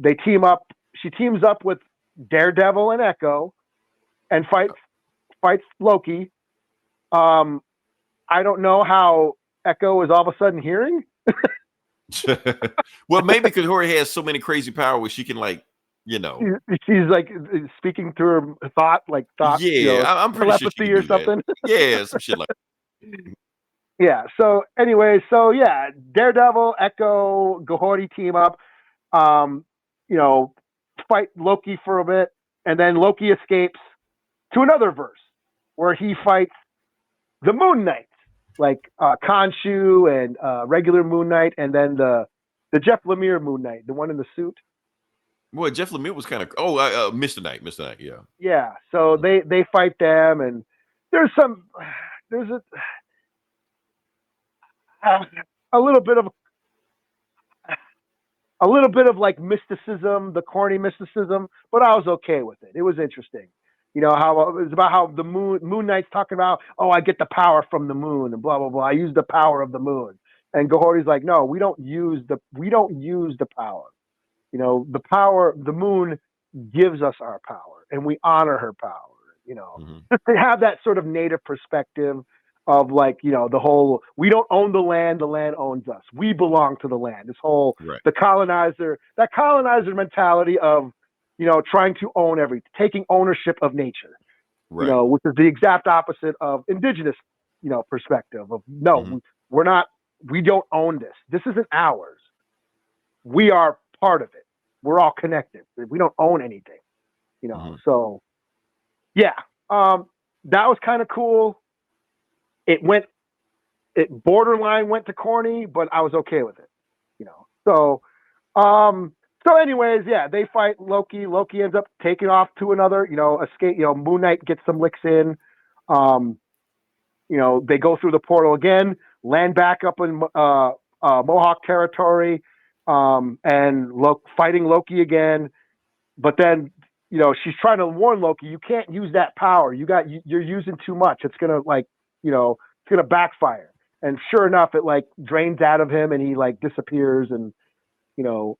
They team up. She teams up with Daredevil and Echo, and fights Loki. I don't know how Echo is all of a sudden hearing. Well, maybe because KAHHORI has so many crazy powers, she can she's like speaking through her thought. Yeah, I'm pretty sure telepathy or something. Yeah, some shit like that. Yeah. So anyway, Daredevil, Echo, KAHHORI team up. Fight Loki for a bit, and then Loki escapes to another verse where he fights the Moon Knight, like Khonshu and regular Moon Knight, and then the Jeff Lemire Moon Knight, the one in the suit. Well, Jeff Lemire was kind of Mr. Knight, yeah. Yeah, so they fight them, and there's a little bit of like mysticism, the corny mysticism, but I was okay with it. It was interesting. How it was about how the Moon Knight's talking about, I get the power from the moon and blah blah blah. I use the power of the moon, and KAHHORI's like, no, we don't use the power. The power, the moon gives us our power, and we honor her power. Just to have that sort of native perspective of like, the whole, we don't own the land owns us. We belong to the land. This whole the colonizer mentality of trying to own everything, taking ownership of nature, which is the exact opposite of indigenous, perspective of we don't own this. This isn't ours. We are part of it. We're all connected. We don't own anything, So yeah, that was kind of cool. It borderline went to corny, but I was okay with it, So anyways, yeah, they fight Loki. Loki ends up taking off to another, escape. Moon Knight gets some licks in. They go through the portal again. land back up in Mohawk territory, and fighting Loki again. But then, she's trying to warn Loki, you can't use that power. You're using too much. It's gonna it's gonna backfire. And sure enough, it like drains out of him, and he like disappears, and it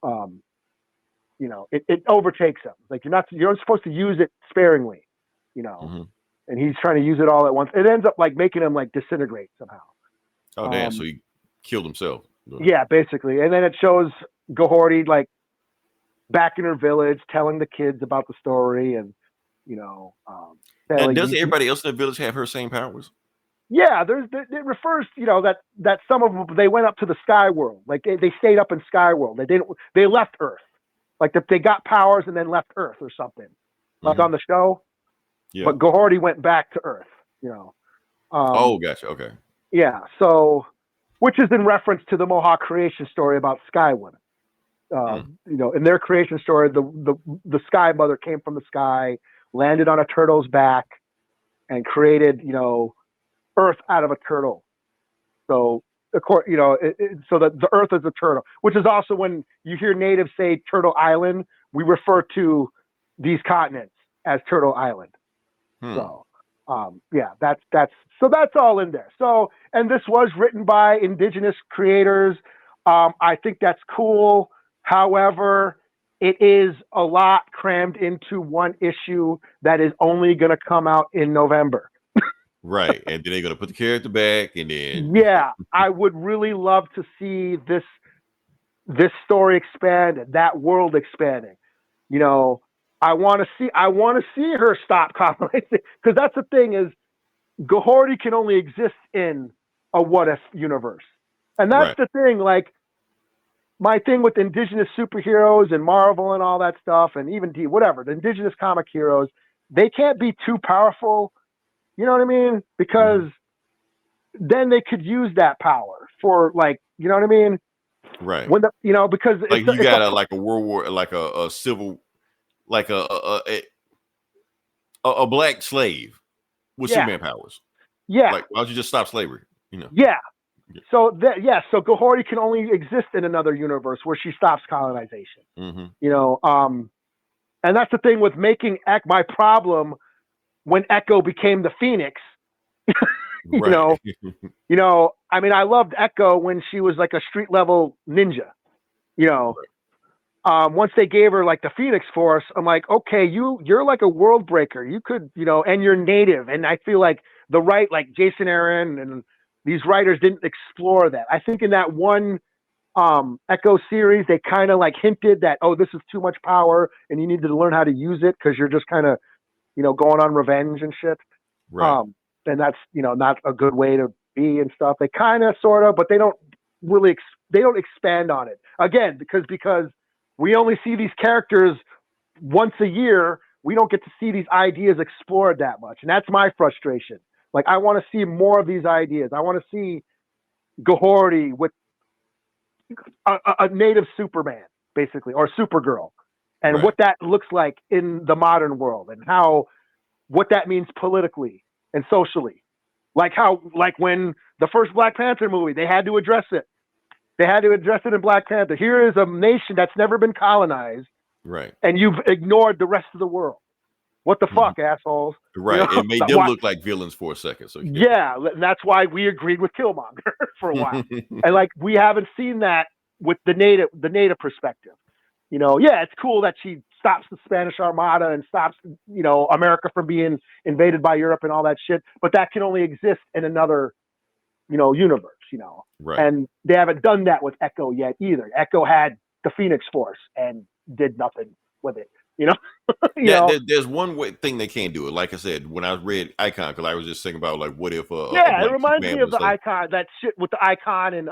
overtakes him. Like you're supposed to use it sparingly, and he's trying to use it all at once. It ends up like making him like disintegrate somehow. Oh damn! So he killed himself. Yeah, basically. And then it shows KAHHORI like back in her village, telling the kids about the story, and and doesn't everybody else in the village have her same powers? Yeah, it refers, that some of them, they went up to the sky world, like they stayed up in sky world. They left Earth, like they got powers and then left Earth or something, like on the show. Yeah. But KAHHORI went back to Earth, oh, gotcha. Okay. Yeah. So, which is in reference to the Mohawk creation story about Sky Women. In their creation story, the Sky Mother came from the sky, landed on a turtle's back, and created, Earth out of a turtle. So, so that the Earth is a turtle, which is also when you hear natives say Turtle Island, we refer to these continents as Turtle Island. So, that's all in there. So, and this was written by indigenous creators. I think that's cool. However, it is a lot crammed into one issue that is only going to come out in November. Right. And then they're going to put the character back, and then. Yeah, I would really love to see this story expand, that world expanding. I want to see her stop colonizing, because that's the thing is KAHHORI can only exist in a what if universe. And that's the thing, like my thing with indigenous superheroes and Marvel and all that stuff, and even the indigenous comic heroes, they can't be too powerful. You know what I mean? Because then they could use that power for like, you know what I mean? Right. When because like you got a world war, like a civil, like a black slave with Superman powers. Yeah. Like, why don't you just stop slavery? Yeah. So so KAHHORI can only exist in another universe where she stops colonization. And that's the thing with making my problem when Echo became the Phoenix. I mean, I loved Echo when she was like a street level ninja. Once they gave her like the Phoenix Force, I'm like, okay, you're like a world breaker. You could, and you're native. And I feel like like Jason Aaron and these writers didn't explore that. I think in that one Echo series, they kind of like hinted that, oh, this is too much power and you need to learn how to use it because you're just kind of, going on revenge and shit. Right. And that's, not a good way to be and stuff. They kind of, sort of, but they don't really, they don't expand on it. Again, because we only see these characters once a year. We don't get to see these ideas explored that much. And that's my frustration. Like, I want to see more of these ideas. I want to see KAHHORI with a native Superman, basically, or Supergirl. And what that looks like in the modern world, and what that means politically and socially. Like when the first Black Panther movie, they had to address it. They had to address it in Black Panther. Here is a nation that's never been colonized. Right. And you've ignored the rest of the world. What the fuck, assholes? Right. It made them look like villains for a second. So yeah, and that's why we agreed with Killmonger for a while. And like, we haven't seen that with the native perspective. It's cool that she stops the Spanish Armada and stops, America from being invaded by Europe and all that shit. But that can only exist in another, universe, Right. And they haven't done that with Echo yet either. Echo had the Phoenix Force and did nothing with it, There's one thing they can't do it. Like I said, when I read Icon, because I was just thinking about like, what if? It reminds me of the Icon, that shit with the Icon and.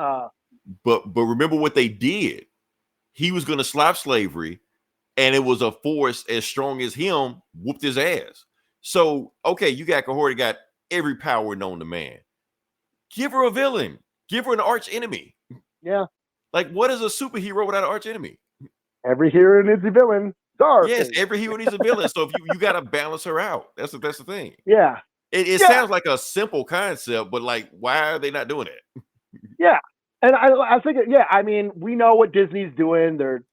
But remember what they did. He was going to stop slavery, and it was a force as strong as him whooped his ass. So, okay, you got KAHHORI, got every power known to man. Give her a villain. Give her an arch enemy. Yeah. Like, what is a superhero without an arch enemy? Every hero needs a villain. Yes, every hero needs a villain. So if you got to balance her out. That's the thing. Yeah. It sounds like a simple concept, but like, why are they not doing it? Yeah, and I think yeah. I mean, we know what Disney's doing. They're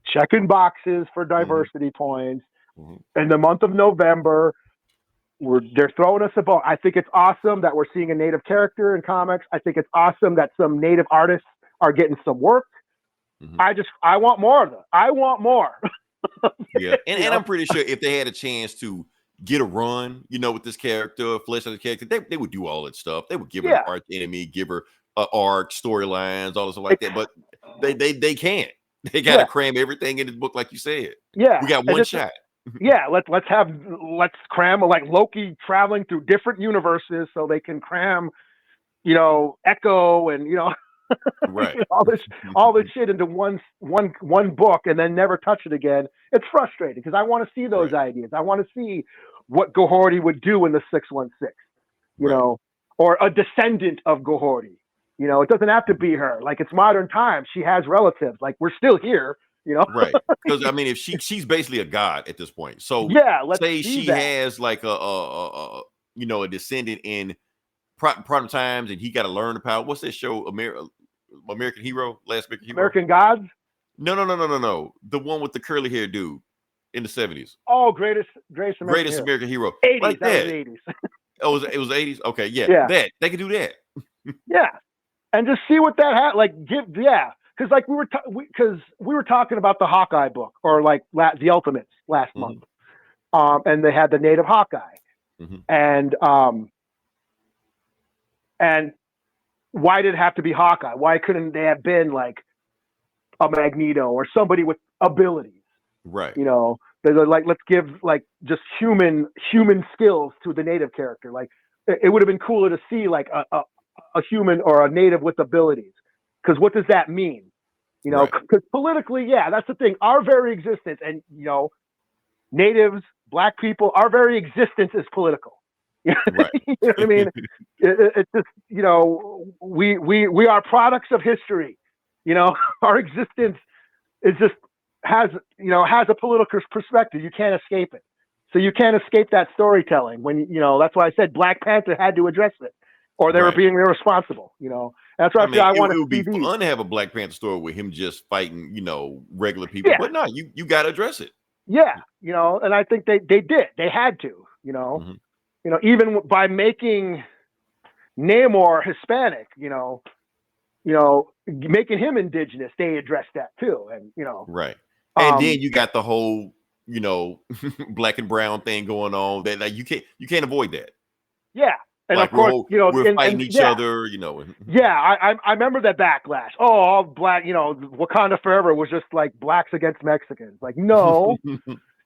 checking boxes for diversity points. In the month of November, they're throwing us a bone. I think it's awesome that we're seeing a native character in comics. I think it's awesome that some native artists are getting some work. I want more of them. I want more. Yeah, and I'm pretty sure if they had a chance to get a run, with this character, flesh out the character, they would do all that stuff. They would give her an arch enemy, give her arc, storylines, all this stuff like that. But they can't. They got to cram everything in the book, like you said. Yeah, we got one shot. Yeah, let's cram like Loki traveling through different universes so they can cram, Echo and right all this shit into one book and then never touch it again. It's frustrating because I want to see those ideas. I want to see what KAHHORI would do in the 616, or a descendant of KAHHORI. It doesn't have to be her. Like, it's modern times. She has relatives. Like, we're still here. Right? Because I mean, if she's basically a god at this point. So let's say she has like a descendant in prime times, and he got to learn the power. What's that show? American Hero, Last American Hero. American Gods. No. The one with the curly hair dude in the 70s. Oh, greatest American Hero. 80s, like that was 80s. Oh, it was 80s. Okay, yeah. That they could do that. Yeah, and just see what that had like. Because like we were talking about the Hawkeye book or like the Ultimates last month, and they had the native Hawkeye, and why did it have to be Hawkeye? Why couldn't they have been like a Magneto or somebody with abilities? Right. They're like, let's give like just human skills to the native character. Like, it would have been cooler to see like a human or a native with abilities. Because what does that mean? Because politically, that's the thing. Our very existence, and natives, black people, our very existence is political. Right. You know what I mean? It's just we are products of history. Our existence is just has a political perspective. You can't escape it. So you can't escape that storytelling. When that's why I said Black Panther had to address it, or they were being irresponsible. That's why I want to. It would be fun to have a Black Panther story with him just fighting, regular people. Yeah. But no, you got to address it. Yeah, and I think they did. They had to. Even by making Namor Hispanic, making him indigenous, they addressed that too. And right. And then you got the whole, black and brown thing going on. That like you can't avoid that. Yeah. And like, of course, we're fighting each other, Yeah, I remember that backlash. Oh, all black, Wakanda Forever was just like blacks against Mexicans. Like, no,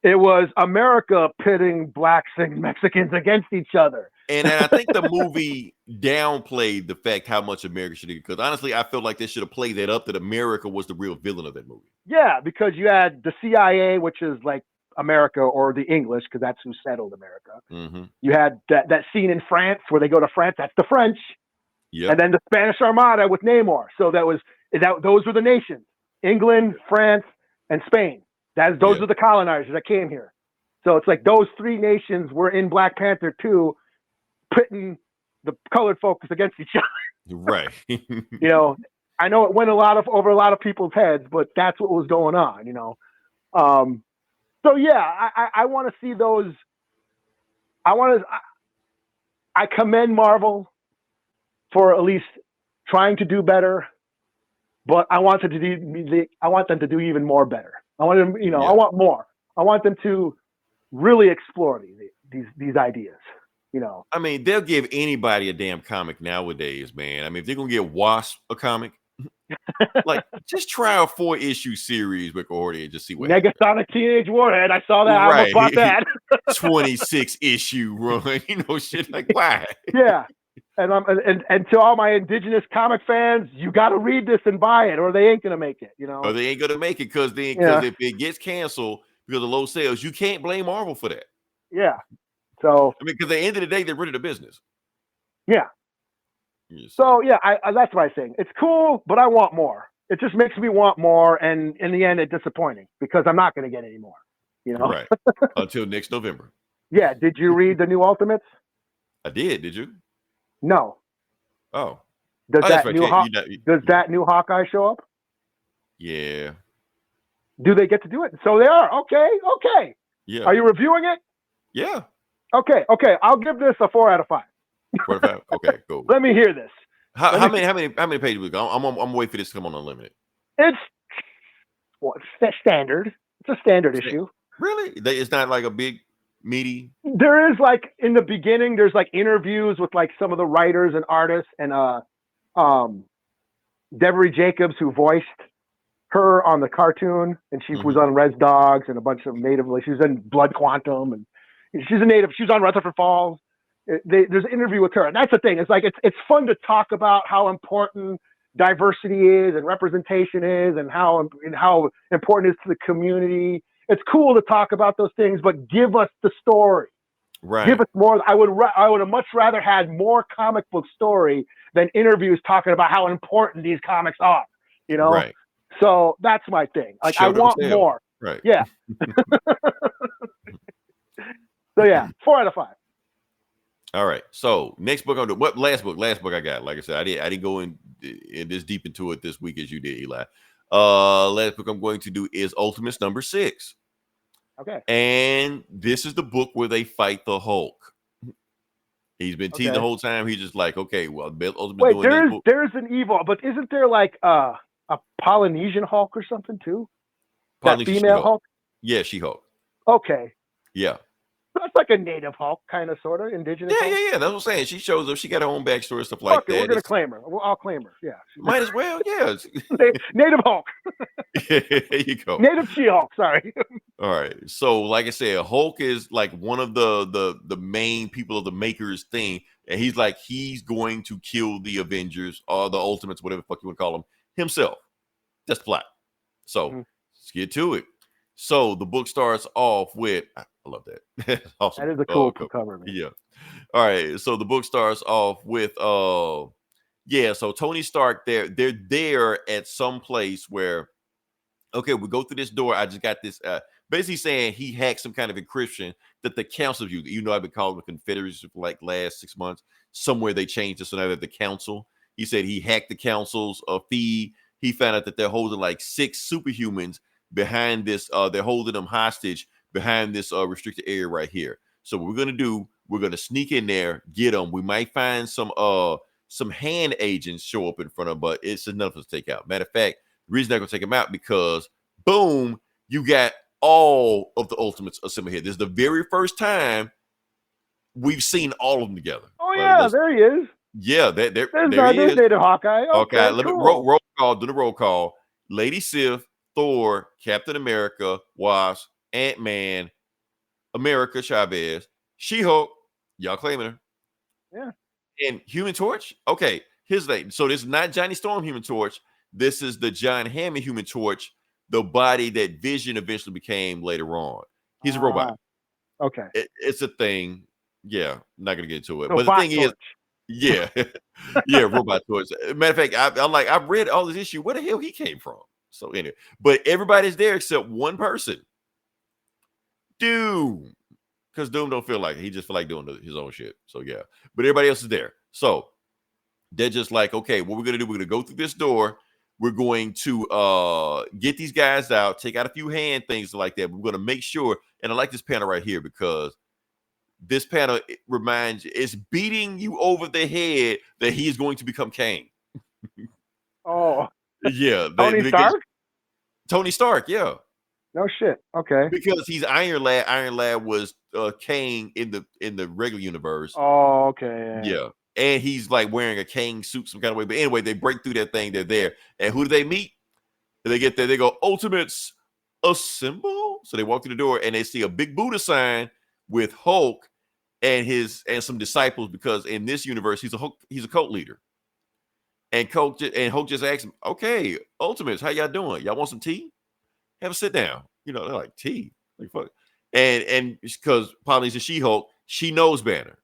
it was America pitting blacks and Mexicans against each other. And I think the movie downplayed the fact how much America should have, because honestly, I feel like they should have played that up, that America was the real villain of that movie. Yeah, because you had the CIA, which is like America, or the English, because that's who settled America. You had that scene in France where they go to France. That's the French. Yep. And then the Spanish Armada with Namor. So those were the nations: England, France, and Spain. Those are the colonizers that came here. So it's like those three nations were in Black Panther 2, pitting the colored folks against each other. Right. I know it went over a lot of people's heads, but that's what was going on. So yeah, I want to see those. I commend Marvel for at least trying to do better, but I want them to do even more better. I want them, I want more. I want them to really explore these ideas. I mean, they'll give anybody a damn comic nowadays, man. I mean, if they're gonna give Wasp a comic, like just try a 4-issue series with KAHHORI and just see what Negasonic Teenage Warhead. I saw that. I almost bought that. 26-issue run, shit like why? Yeah. And to all my indigenous comic fans, you got to read this and buy it, or they ain't gonna make it. Or they ain't gonna make it because if it gets canceled because of low sales, you can't blame Marvel for that. Yeah. So I mean, because at the end of the day, they're running the business. Yeah. So yeah, that's what I'm saying. It's cool, but I want more. It just makes me want more, and in the end, it's disappointing because I'm not going to get any more. Right until next November. Yeah. Did you read the new Ultimates? I did. Did you? No. Oh. Does Oh, that's that right. new does that new Hawkeye show up? Yeah. Do they get to do it? So they are. Okay. Yeah. Are you reviewing it? Yeah. Okay. I'll give this a 4 out of 5. 4 out of 5. Okay, cool. Let me hear this. How many pages we go? I'm waiting for this to come on Unlimited. It's standard. It's a standard issue. Really? It's not like a big meaty. There is like in the beginning, there's like interviews with like some of the writers and artists, and Devery Jacobs, who voiced her on the cartoon, and she was on Res Dogs and a bunch of native. Like she was in Blood Quantum, and she's a native. She was on Rutherford Falls. There's an interview with her, and that's the thing. It's like it's fun to talk about how important diversity is and representation is, and how important it is to the community. It's cool to talk about those things, but give us the story. Right. Give us more. I would have much rather had more comic book story than interviews talking about how important these comics are. You know. Right. So that's my thing. Like I want more. Right. Yeah. So yeah, 4 out of 5. All right. So next book I'm doing. What last book I got? Like I said, I didn't go in this deep into it this week as you did, Eli. Last book I'm going to do is Ultimates number 6. Okay. And this is the book where they fight the Hulk. He's been teasing the whole time. He's just like, okay, well, wait, there's an evil, but isn't there like a Polynesian Hulk or something too? Polynesian that female Hulk? Yeah, She-Hulk. Okay. Yeah. That's like a native Hulk, kind of, sort of, indigenous Hulk. Yeah. That's what I'm saying. She shows up. She got her own backstory, stuff like that. We're going to claim her. I'll claim her. Yeah. Might as well, yeah. Native Hulk. There you go. Native She-Hulk, sorry. All right. So, like I said, Hulk is like one of the main people of the Makers thing. And he's like, he's going to kill the Avengers or the Ultimates, whatever the fuck you want to call them, himself. That's the plot. So, let's get to it. So, the book starts off with, I love that. Awesome. That is a cool cover, man. Yeah. All right. So, the book starts off with, so Tony Stark, they're there at some place where, okay, we go through this door. I just got this, basically saying he hacked some kind of encryption that the council used. You know, I've been calling the Confederacy for like last 6 months. Somewhere they changed it. So now that the council, he said he hacked the council's feed. He found out that they're holding like 6 superhumans behind this. They're holding them hostage behind this restricted area right here. So what we're going to do, we're going to sneak in there, get them. We might find some hand agents show up in front of them, but it's enough to take out. Matter of fact, the reason they're going to take them out because, boom, you got all of the Ultimates assembled here. This is the very first time we've seen all of them together. Oh, yeah, there he is. Yeah, there he is. Native Hawkeye. Okay, let me roll call. Do the roll call. Lady Sif, Thor, Captain America, Wasp, Ant-Man, America Chavez, She-Hulk. Y'all claiming her. Yeah. And Human Torch. Okay, here's the thing. So this is not Johnny Storm Human Torch. This is the John Hammond Human Torch, the body that Vision eventually became later on. He's a robot. Okay. It's a thing. Yeah, I'm not going to get into it. Robot but the thing torch. is, yeah, robot torch. Matter of fact, I'm like, I've read all this issue. Where the hell he came from? So anyway, but everybody's there except one person. Doom. Because Doom don't feel like it. He just feel like doing his own shit. So yeah. But everybody else is there. So they're just like, okay, what we're going to do, we're going to go through this door. We're going to get these guys out, take out a few hand things like that. We're going to make sure, and I like this panel right here because this panel reminds you, it's beating you over the head that he is going to become Kane. Oh. Yeah. Tony Stark? Tony Stark, yeah. No shit. Okay. Because he's Iron Lad. Iron Lad was Kane in the regular universe. Oh, okay. Yeah. And he's like wearing a Kane suit some kind of way. But anyway, they break through that thing. They're there. And who do they meet? They get there. They go, Ultimates assemble. So they walk through the door and they see a big Buddha sign with Hulk and some disciples, because in this universe, he's a cult leader. And Hulk just asks him, okay, Ultimates, how y'all doing? Y'all want some tea? Have a sit down. You know, they're like, tea? Like, fuck. And because Polly's a She-Hulk, she knows Banner.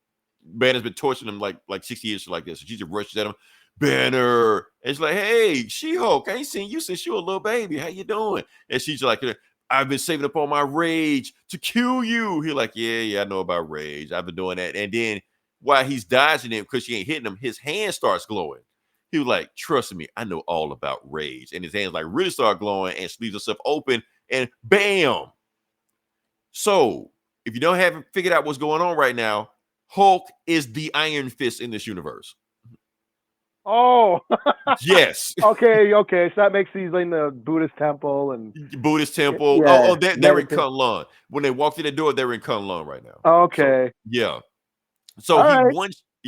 Banner's been torturing him like 60 years like this. So she just rushes at him. Banner. And she's like, hey, She-Hulk, I ain't seen you since you were a little baby. How you doing? And she's like, I've been saving up all my rage to kill you. He's like, yeah, I know about rage. I've been doing that. And then while he's dodging him, because she ain't hitting him, his hand starts glowing. He was like, trust me, I know all about rage. And his hands like really start glowing and sleeves himself open and bam. So if you haven't figured out what's going on right now, Hulk is the Iron Fist in this universe. Oh. Yes. Okay. So that makes these in the Buddhist temple and Buddhist temple. Yeah, They're in Kunlun. When they walk through the door, they're in Kunlun right now. Okay. So, yeah. So All he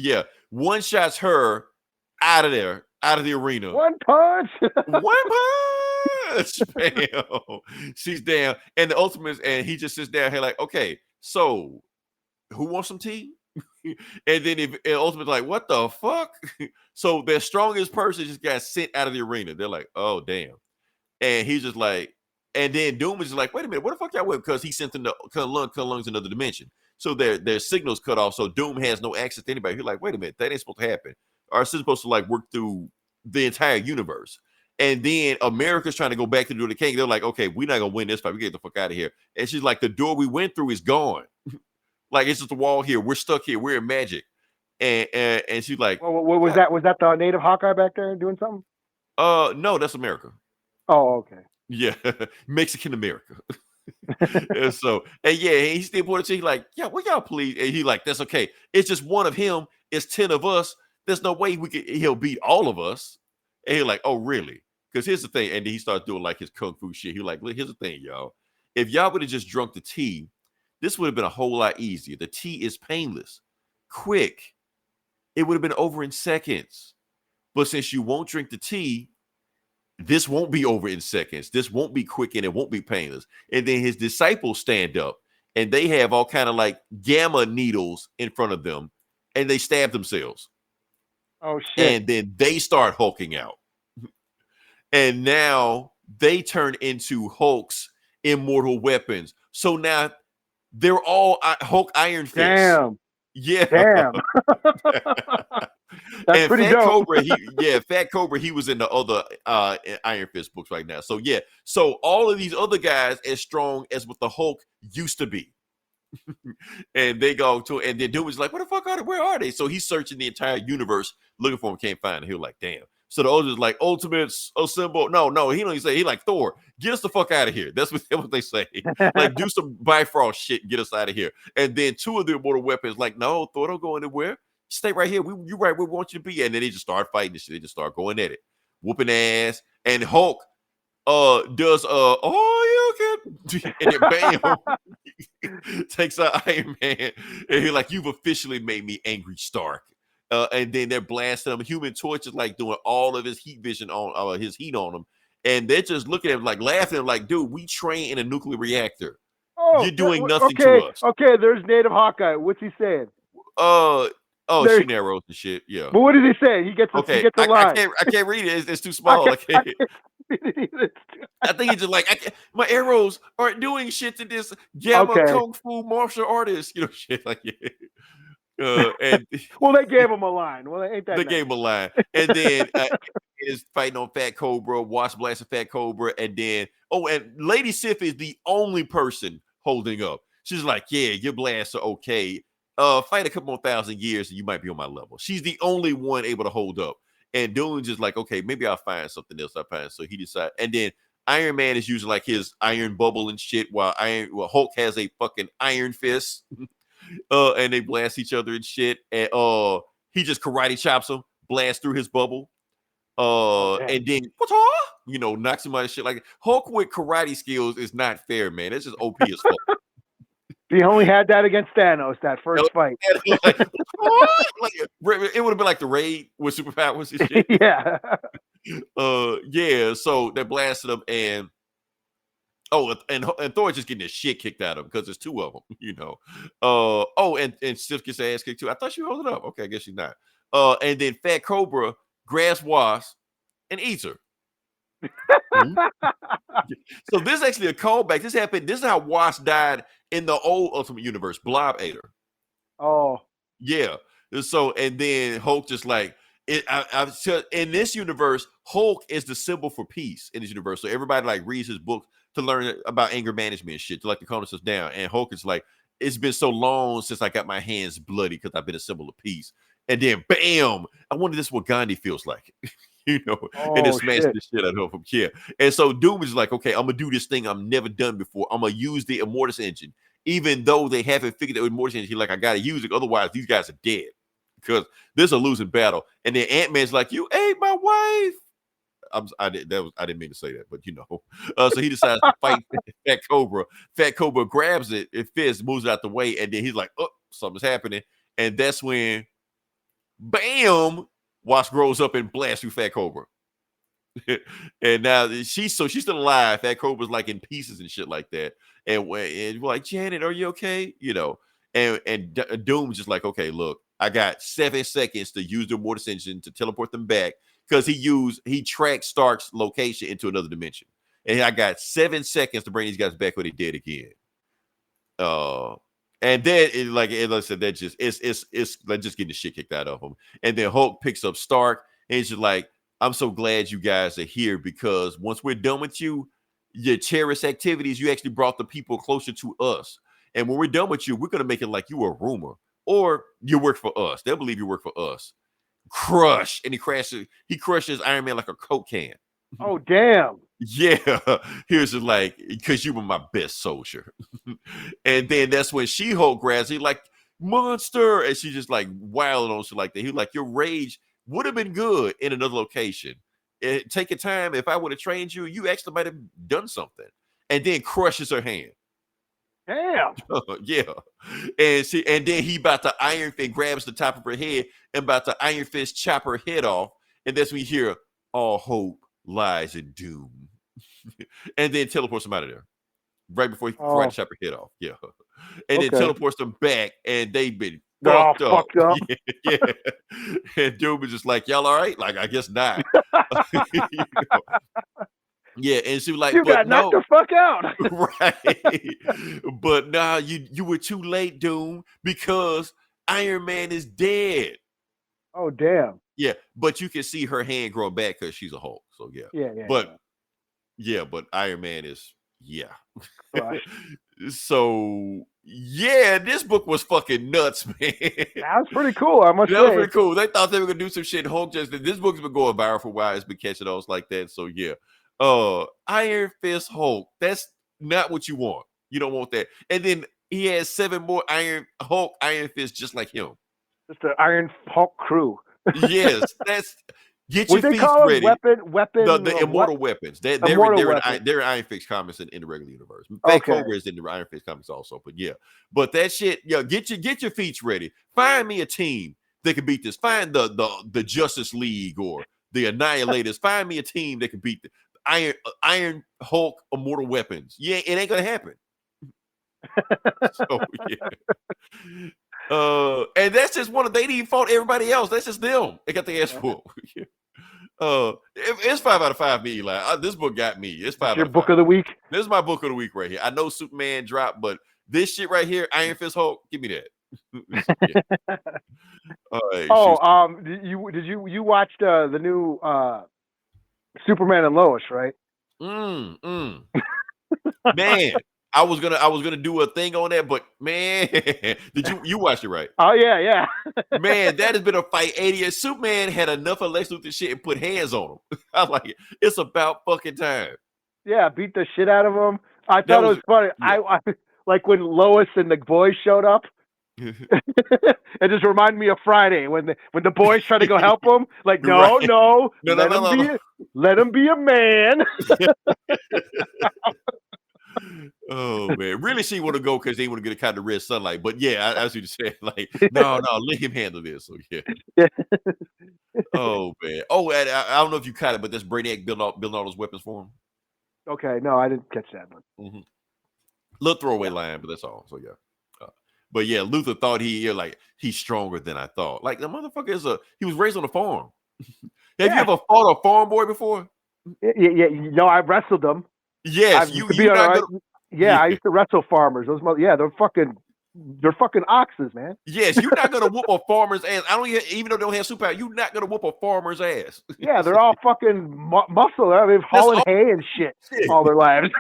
right. one shots her out of there, out of the arena. One punch. One punch. Bam. She's down. And the Ultimates, and he just sits down here like, okay, so who wants some tea? And then and Ultimate's like, what the fuck? So their strongest person just got sent out of the arena. They're like, oh, damn. And he's just like, and then Doom is just like, wait a minute, what the fuck y'all with? Because he sent them to Kunlun's another dimension. So their signals cut off. So Doom has no access to anybody. He's like, wait a minute, that ain't supposed to happen. Our sister's supposed to like work through the entire universe. And then America's trying to go back to the door of the king. They're like, okay, we're not gonna win this fight. We get the fuck out of here. And she's like, the door we went through is gone. Like it's just a wall here. We're stuck here. We're in magic. And she's like, what was that? Was that the native Hawkeye back there doing something? No, that's America. Oh, okay. Yeah, Mexican America. and he still pointed to, he's like, yeah, will y'all please? And he like, that's okay. It's just one of him. It's 10 of us. There's no way he'll beat all of us. And he's like, oh, really? Because here's the thing. And then he starts doing like his kung fu shit. He's like, look, here's the thing, y'all. If y'all would have just drunk the tea, this would have been a whole lot easier. The tea is painless, quick. It would have been over in seconds. But since you won't drink the tea, this won't be over in seconds. This won't be quick and it won't be painless. And then his disciples stand up and they have all kind of like gamma needles in front of them and they stab themselves. Oh, shit. And then they start hulking out. And now they turn into Hulk's immortal weapons. So now they're all Hulk Iron Fist. Damn. Yeah. Damn. That's and pretty Fat dope. Cobra, Fat Cobra, he was in the other Iron Fist books right now. So yeah, so all of these other guys as strong as what the Hulk used to be. And they go to, and then Doom is like, "Where the fuck are they? Where are they?" So he's searching the entire universe looking for them, can't find them. He was like, "Damn." So the others like, "Ultimates assemble." No, he don't even say. He like, "Thor, get us the fuck out of here." That's what they say. Like, do some Bifrost shit and get us out of here. And then two of the immortal weapons like, "No, Thor, don't go anywhere. Stay right here. You right where we want you to be." And then they just start fighting this shit. They just start going at it, whooping ass. And Hulk does oh yeah, okay. And then bam, takes out Iron Man. And he's like, "You've officially made me angry, Stark." And then they're blasting him. Human Torch is like doing all of his heat vision on his heat on him. And they're just looking at him like laughing, like, dude, we train in a nuclear reactor. Oh, you're doing nothing to us. Okay, there's native Hawkeye. What's he saying? Shooting arrows and shit. Yeah. But what did he say? He gets a line. I can't read it. It's too small. I can't. I think he's just like, my arrows aren't doing shit to this gamma kung fu martial artist, shit like that. And well, they gave him a line. Well, ain't that they gave him a line, and then is fighting on Fat Cobra, watch blasting Fat Cobra, and then and Lady Sif is the only person holding up. She's like, yeah, your blasts are okay. Fight a couple more thousand years, and you might be on my level. She's the only one able to hold up. And Doom's just like, okay, maybe I'll find something else. So he decides, and then Iron Man is using like his iron bubble and shit, while Hulk has a fucking iron fist. And they blast each other and shit. And he just karate chops him, blasts through his bubble. And then knocks him out of shit. Like, Hulk with karate skills is not fair, man. It's just OP as fuck. He only had that against Thanos, that first fight. Like, it would have been like the Raid with superpowers and shit. Yeah. So they blasted him, and and Thor just getting his shit kicked out of him because there's two of them, and Sif gets her ass kicked too. I thought she was holding up. Okay, I guess she's not. And then Fat Cobra grabs Wasp and eats her. So this is actually a callback. This happened. This is how Wasp died in the old Ultimate Universe. Blob ate her. Oh, yeah. So and then Hulk just like in this universe, Hulk is the symbol for peace in this universe. So everybody like reads his book to learn about anger management and shit, to like to calm themselves down. And Hulk is like, it's been so long since I got my hands bloody because I've been a symbol of peace. and then bam. I wonder this is what Gandhi feels like. And then Oh smash shit. the shit out of him. Yeah. And so Doom is like, okay, I'm gonna do this thing I've never done before. I'm gonna use the Immortus engine, even though they haven't figured out Immortus engine. He's like, I gotta use it, otherwise these guys are dead because this is a losing battle. And then Ant-Man's like, you ate my wife. I didn't mean to say that, but so he decides to fight Fat Cobra. Fat Cobra grabs it, fist moves it out the way, and then he's like, oh, something's happening. And that's when, bam, Wasp grows up and blasts through Fat Cobra. And now she's still alive. Fat Cobra's like in pieces and shit like that. And we're like, Janet, are you okay? And Doom's just like, okay, look, I got 7 seconds to use the Immortus engine to teleport them back because he tracked Stark's location into another dimension. And I got 7 seconds to bring these guys back where they did again. And then like I said, that just it's like just getting the shit kicked out of them. And then Hulk picks up Stark and he's just like, I'm so glad you guys are here because once we're done with you, your cherished activities, you actually brought the people closer to us. And when we're done with you, we're gonna make it like you were a rumor or you work for us. They'll believe you work for us. Crush, and he crushes Iron Man like a Coke can. Oh damn. Yeah, here's just like, because you were my best soldier. And then that's when She-Hulk grabs he like, monster, and she just like wild on shit like that. He was like, your rage would have been good in another location. Take your time. If I would have trained you, you actually might have done something. And then crushes her hand. Damn. Yeah. And then he about to Iron Fist grabs the top of her head and about to Iron Fist chop her head off. And that's when you hear all hope lies in doom. And then teleports him out of there. Right before he tried to chop her head off. Yeah. And then teleports them back and they've been fucked up. Yeah. And Doom is just like, y'all all right? Like, I guess not. Yeah, and she was like, you got knocked the fuck out. Right. But nah, you were too late, Doom, because Iron Man is dead. Oh damn. Yeah, but you can see her hand grow back because she's a Hulk. So but Iron Man is Right. So yeah, this book was fucking nuts, man. That was pretty cool. I must say. That was pretty cool. They thought they were gonna do some shit. Hulk this book's been going viral for a while. It's been catching on like that. So yeah. Iron Fist Hulk. That's not what you want. You don't want that. And then he has 7 more Iron Fist just like him. Just the Iron Hulk crew. Yes, that's get what your they feet call ready. Weapon. The immortal weapons. They're Iron Fist comics in the regular universe. Fat Cobra is in the Iron Fist comics also. But yeah, but that shit. Yeah, get your feet ready. Find me a team that can beat this. Find the Justice League or the Annihilators. Find me a team that can beat the Iron Hulk immortal weapons. Yeah, it ain't gonna happen. So yeah. And that's just they didn't even fault everybody else. That's just them. They got the ass full. It's 5 out of 5 me, Eli. This book got me. It's 5 your book of the week. This is my book of the week right here. I know Superman dropped, but this shit right here, Iron Fist Hulk, give me that. You watched the new Superman and Lois, right? Man, I was gonna do a thing on that, but man, did you watch it right? Oh yeah. Man, that has been a fight 80 years. Superman had enough of Lex Luthor shit and put hands on him. I'm like, it's about fucking time. Yeah, beat the shit out of him. I thought it was funny. Yeah. I like when Lois and the boys showed up. It just reminded me of Friday when the boys try to go help him. Like, no, let him be a man. Oh man, really? She want to go because they want to get a kind of red sunlight. But yeah, I was just saying, like, no, let him handle this. So yeah. Oh man. Oh, I don't know if you caught it, but that's Brainiac building all those weapons for him. Okay, no, I didn't catch that one. Little throwaway line, but that's all. So yeah. But yeah, Luthor thought he's stronger than I thought. Like the motherfucker he was raised on a farm. Have you ever fought a farm boy before? Yeah. No, I wrestled them. Yes, I used to wrestle farmers. They're fucking oxes, man. Yes, you're not gonna whoop a farmer's ass. Even though they don't have superpower, you're not gonna whoop a farmer's ass. Yeah, they're all fucking muscle. I mean, hauling hay and shit all their lives.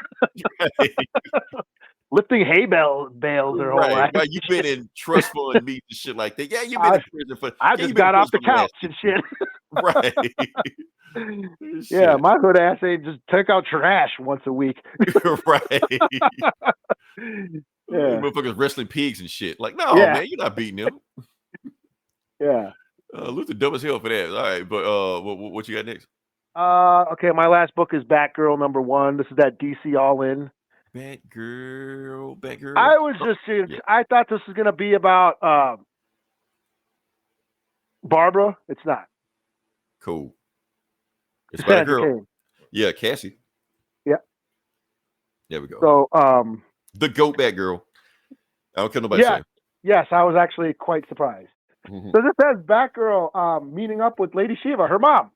lifting hay bales their whole life. Right. You've been in trust fund meetings and shit like that. Yeah, you've been in prison for. I Yeah, just you've been got in off the prison for couch last and shit. Right. Yeah, Shit. my hood ass ain't just take out trash once a week. Right. Yeah. Motherfuckers wrestling pigs and shit. Like, no, Yeah. man, you're not beating them. Yeah. Luther dumb as hell for that. All right, but what you got next? Okay, my last book is Batgirl #1. This is that DC All In. Batgirl. I was just Yeah. I thought this was gonna be about Barbara. It's not. Cool. It's about a Sandra girl. Kane. Yeah, Cassie. Yeah. There we go. So The GOAT Batgirl. I don't care nobody yeah, say. yes, I was actually quite surprised. Mhm. So this has Batgirl meeting up with Lady Shiva, her mom.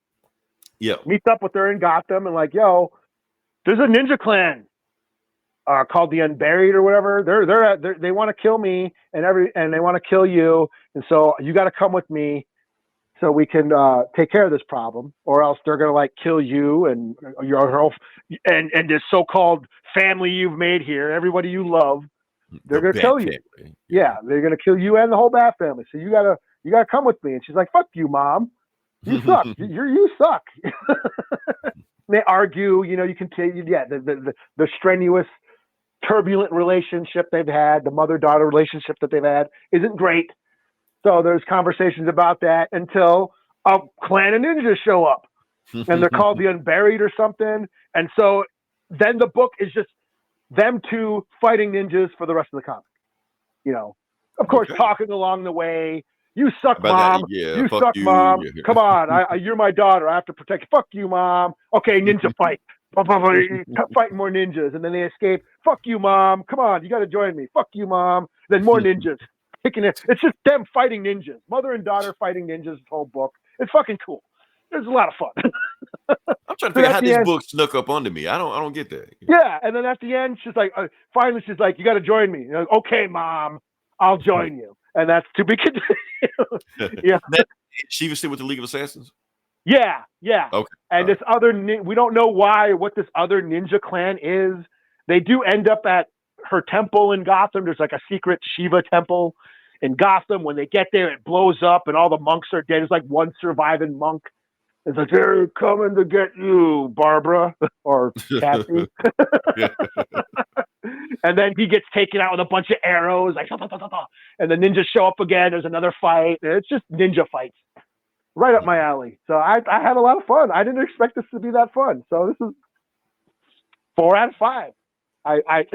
Yeah. Meets up with her in Gotham and like, yo, there's a ninja clan called the Unburied or whatever. They want to kill me and they want to kill you, and so you got to come with me so we can take care of this problem, or else they're gonna like kill you and your whole and this so-called family you've made here, everybody you love. They're gonna kill you. Family. Yeah, they're gonna kill you and the whole Bat family. So you gotta come with me. And she's like, "Fuck you, mom. You suck. You suck." They argue. You know, you continue. Yeah, the strenuous, turbulent relationship they've had, the mother-daughter relationship that they've had, isn't great. So there's conversations about that until a clan of ninjas show up, and they're called the Unburied or something. And so then the book is just them two fighting ninjas for the rest of the comic. You know, of course, talking along the way. You suck, About mom. that, yeah, you fuck suck, you. mom. Yeah. Come on, you're my daughter. I have to protect you. Fuck you, mom. Okay, ninja fight. Fight more ninjas, and then they escape. Fuck you, mom. Come on, you got to join me. Fuck you, mom. Then more ninjas. Kicking it. It's just them fighting ninjas. Mother and daughter fighting ninjas. The whole book. It's fucking cool. It's a lot of fun. I'm trying to figure out how this book snuck up onto me. I don't get that. Yeah, and then at the end, she's like, finally, she's like, you got to join me. Like, okay, mom, I'll join you. And that's to be continued. Yeah. She was still with the League of Assassins? Yeah. Okay. And this other, we don't know what this other ninja clan is. They do end up at her temple in Gotham. There's like a secret Shiva temple in Gotham. When they get there, it blows up and all the monks are dead. There's like one surviving monk. It's like, they're coming to get you, Barbara, or Cassie. And then he gets taken out with a bunch of arrows, like, and the ninjas show up again. There's another fight. It's just ninja fights. Right up my alley. So I had a lot of fun. I didn't expect this to be that fun. So this is 4 out of 5. I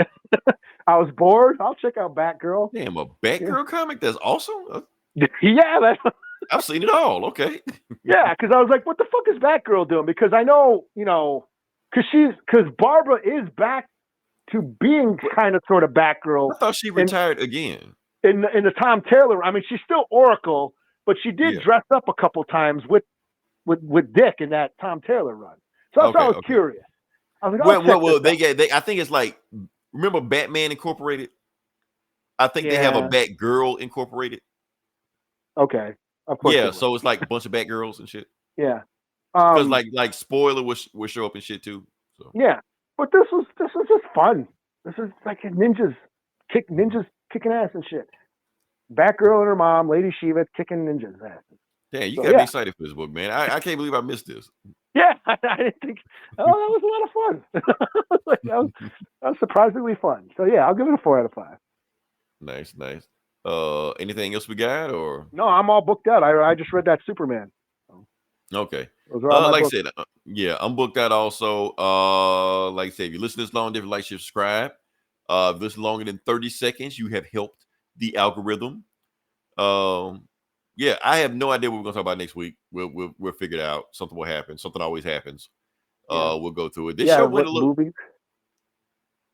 I was bored. I'll check out Batgirl. Damn, a Batgirl comic? That's awesome. Yeah, I've seen it all. Okay. Yeah, because I was like, what the fuck is Batgirl doing? Because I know, because Barbara is back to being kind of sort of Batgirl. I thought she retired again. In the Tom Taylor. I mean, she's still Oracle, but she did dress up a couple times with Dick in that Tom Taylor run. So that's why I was curious. I was like, well, they I think it's like, remember Batman Incorporated? I think they have a Batgirl Incorporated. Okay. Of course. Yeah, so it's like a bunch of Batgirls and shit. Yeah. Because like Spoiler will show up and shit too. So. Yeah. But this was just fun. This is like ninjas kicking ass and shit. Batgirl and her mom, Lady Shiva, kicking ninjas ass. Damn, you got me excited for this book, man. I can't believe I missed this. Yeah, I didn't think. Oh, that was a lot of fun. that was surprisingly fun. So yeah, I'll give it a 4 out of 5. Nice. Anything else we got or? No, I'm all booked out. I just read that Superman. Okay. Like I said, I'm booked out also. Like I said, if you listen this long, if you like, share, subscribe. If this longer than 30 seconds, you have helped the algorithm. Yeah, I have no idea what we're gonna talk about next week. We'll figure it out. Something will happen. Something always happens. We'll go through it. This show went a little. Movies?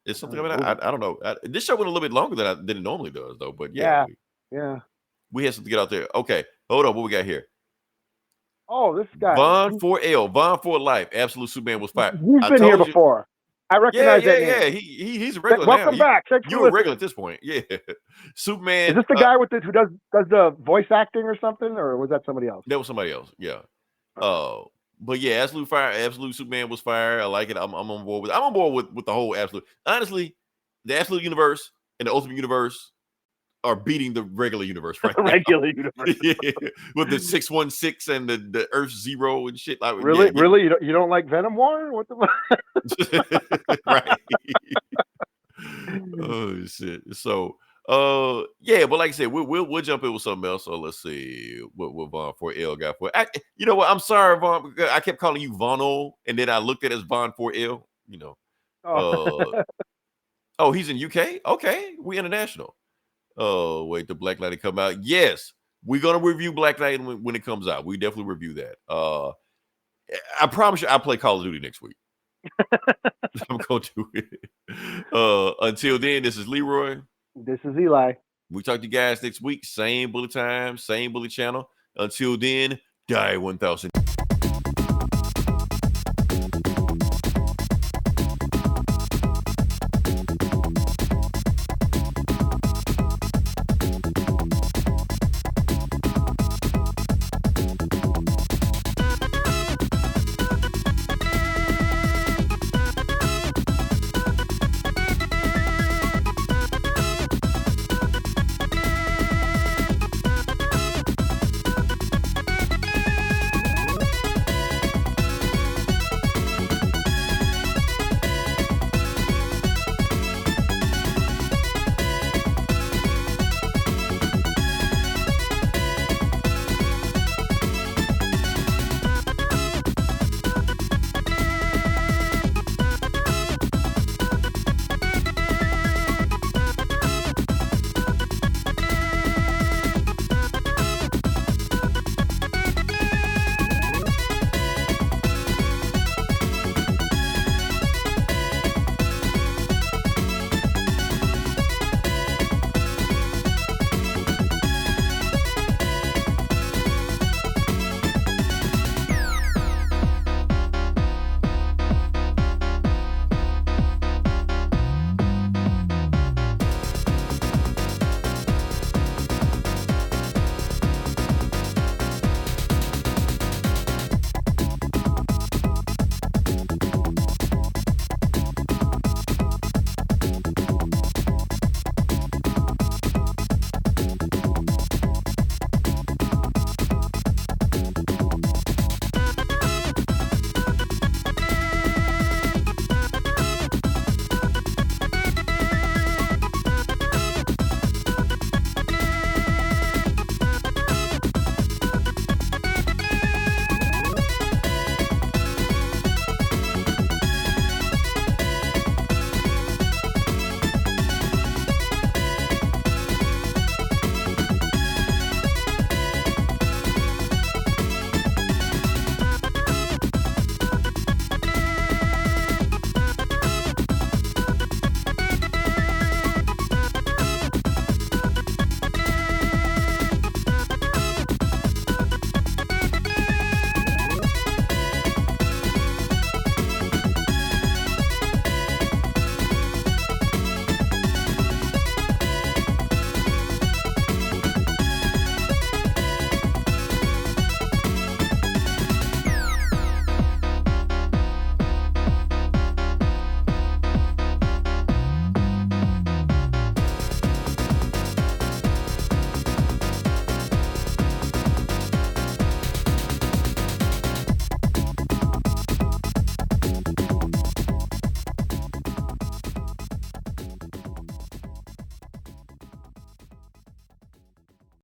Is something coming out? I don't know. This show went a little bit longer than it normally does, though. But yeah. We had something to get out there. Okay, hold on. What we got here? Oh, this guy. Von for Life. Absolute Superman was fired. He's been here before. I recognize that name. Yeah. He's a regular Welcome now. back. You're a regular at this point. Yeah. Superman. Is this the guy who does the voice acting or something, or was that somebody else? That was somebody else. Yeah. But yeah, Absolute Superman was fired. I like it. I'm on board with the whole Absolute. Honestly, The Absolute Universe and the Ultimate Universe are beating the regular universe right now. Regular universe. Yeah, with the 616 and the Earth Zero and shit. Like, Really, yeah, really, you don't like Venom War? What the? right. Oh shit. So yeah, but like I said, we'll jump in with something else. So let's see what Von 4L got for it. You know what? I'm sorry, Von, because I kept calling you Vono, and then I looked at it as Von 4L, you know. Oh, he's in UK? Okay, we international. Oh, wait, the Black Knight to come out. Yes, we're gonna review Black Knight when it comes out. We definitely review that. I promise you I'll play Call of Duty next week. I'm gonna do it. Until then, this is Leroy. This is Eli. We talk to you guys next week. Same bullet time, same bullet channel. Until then, die 1000.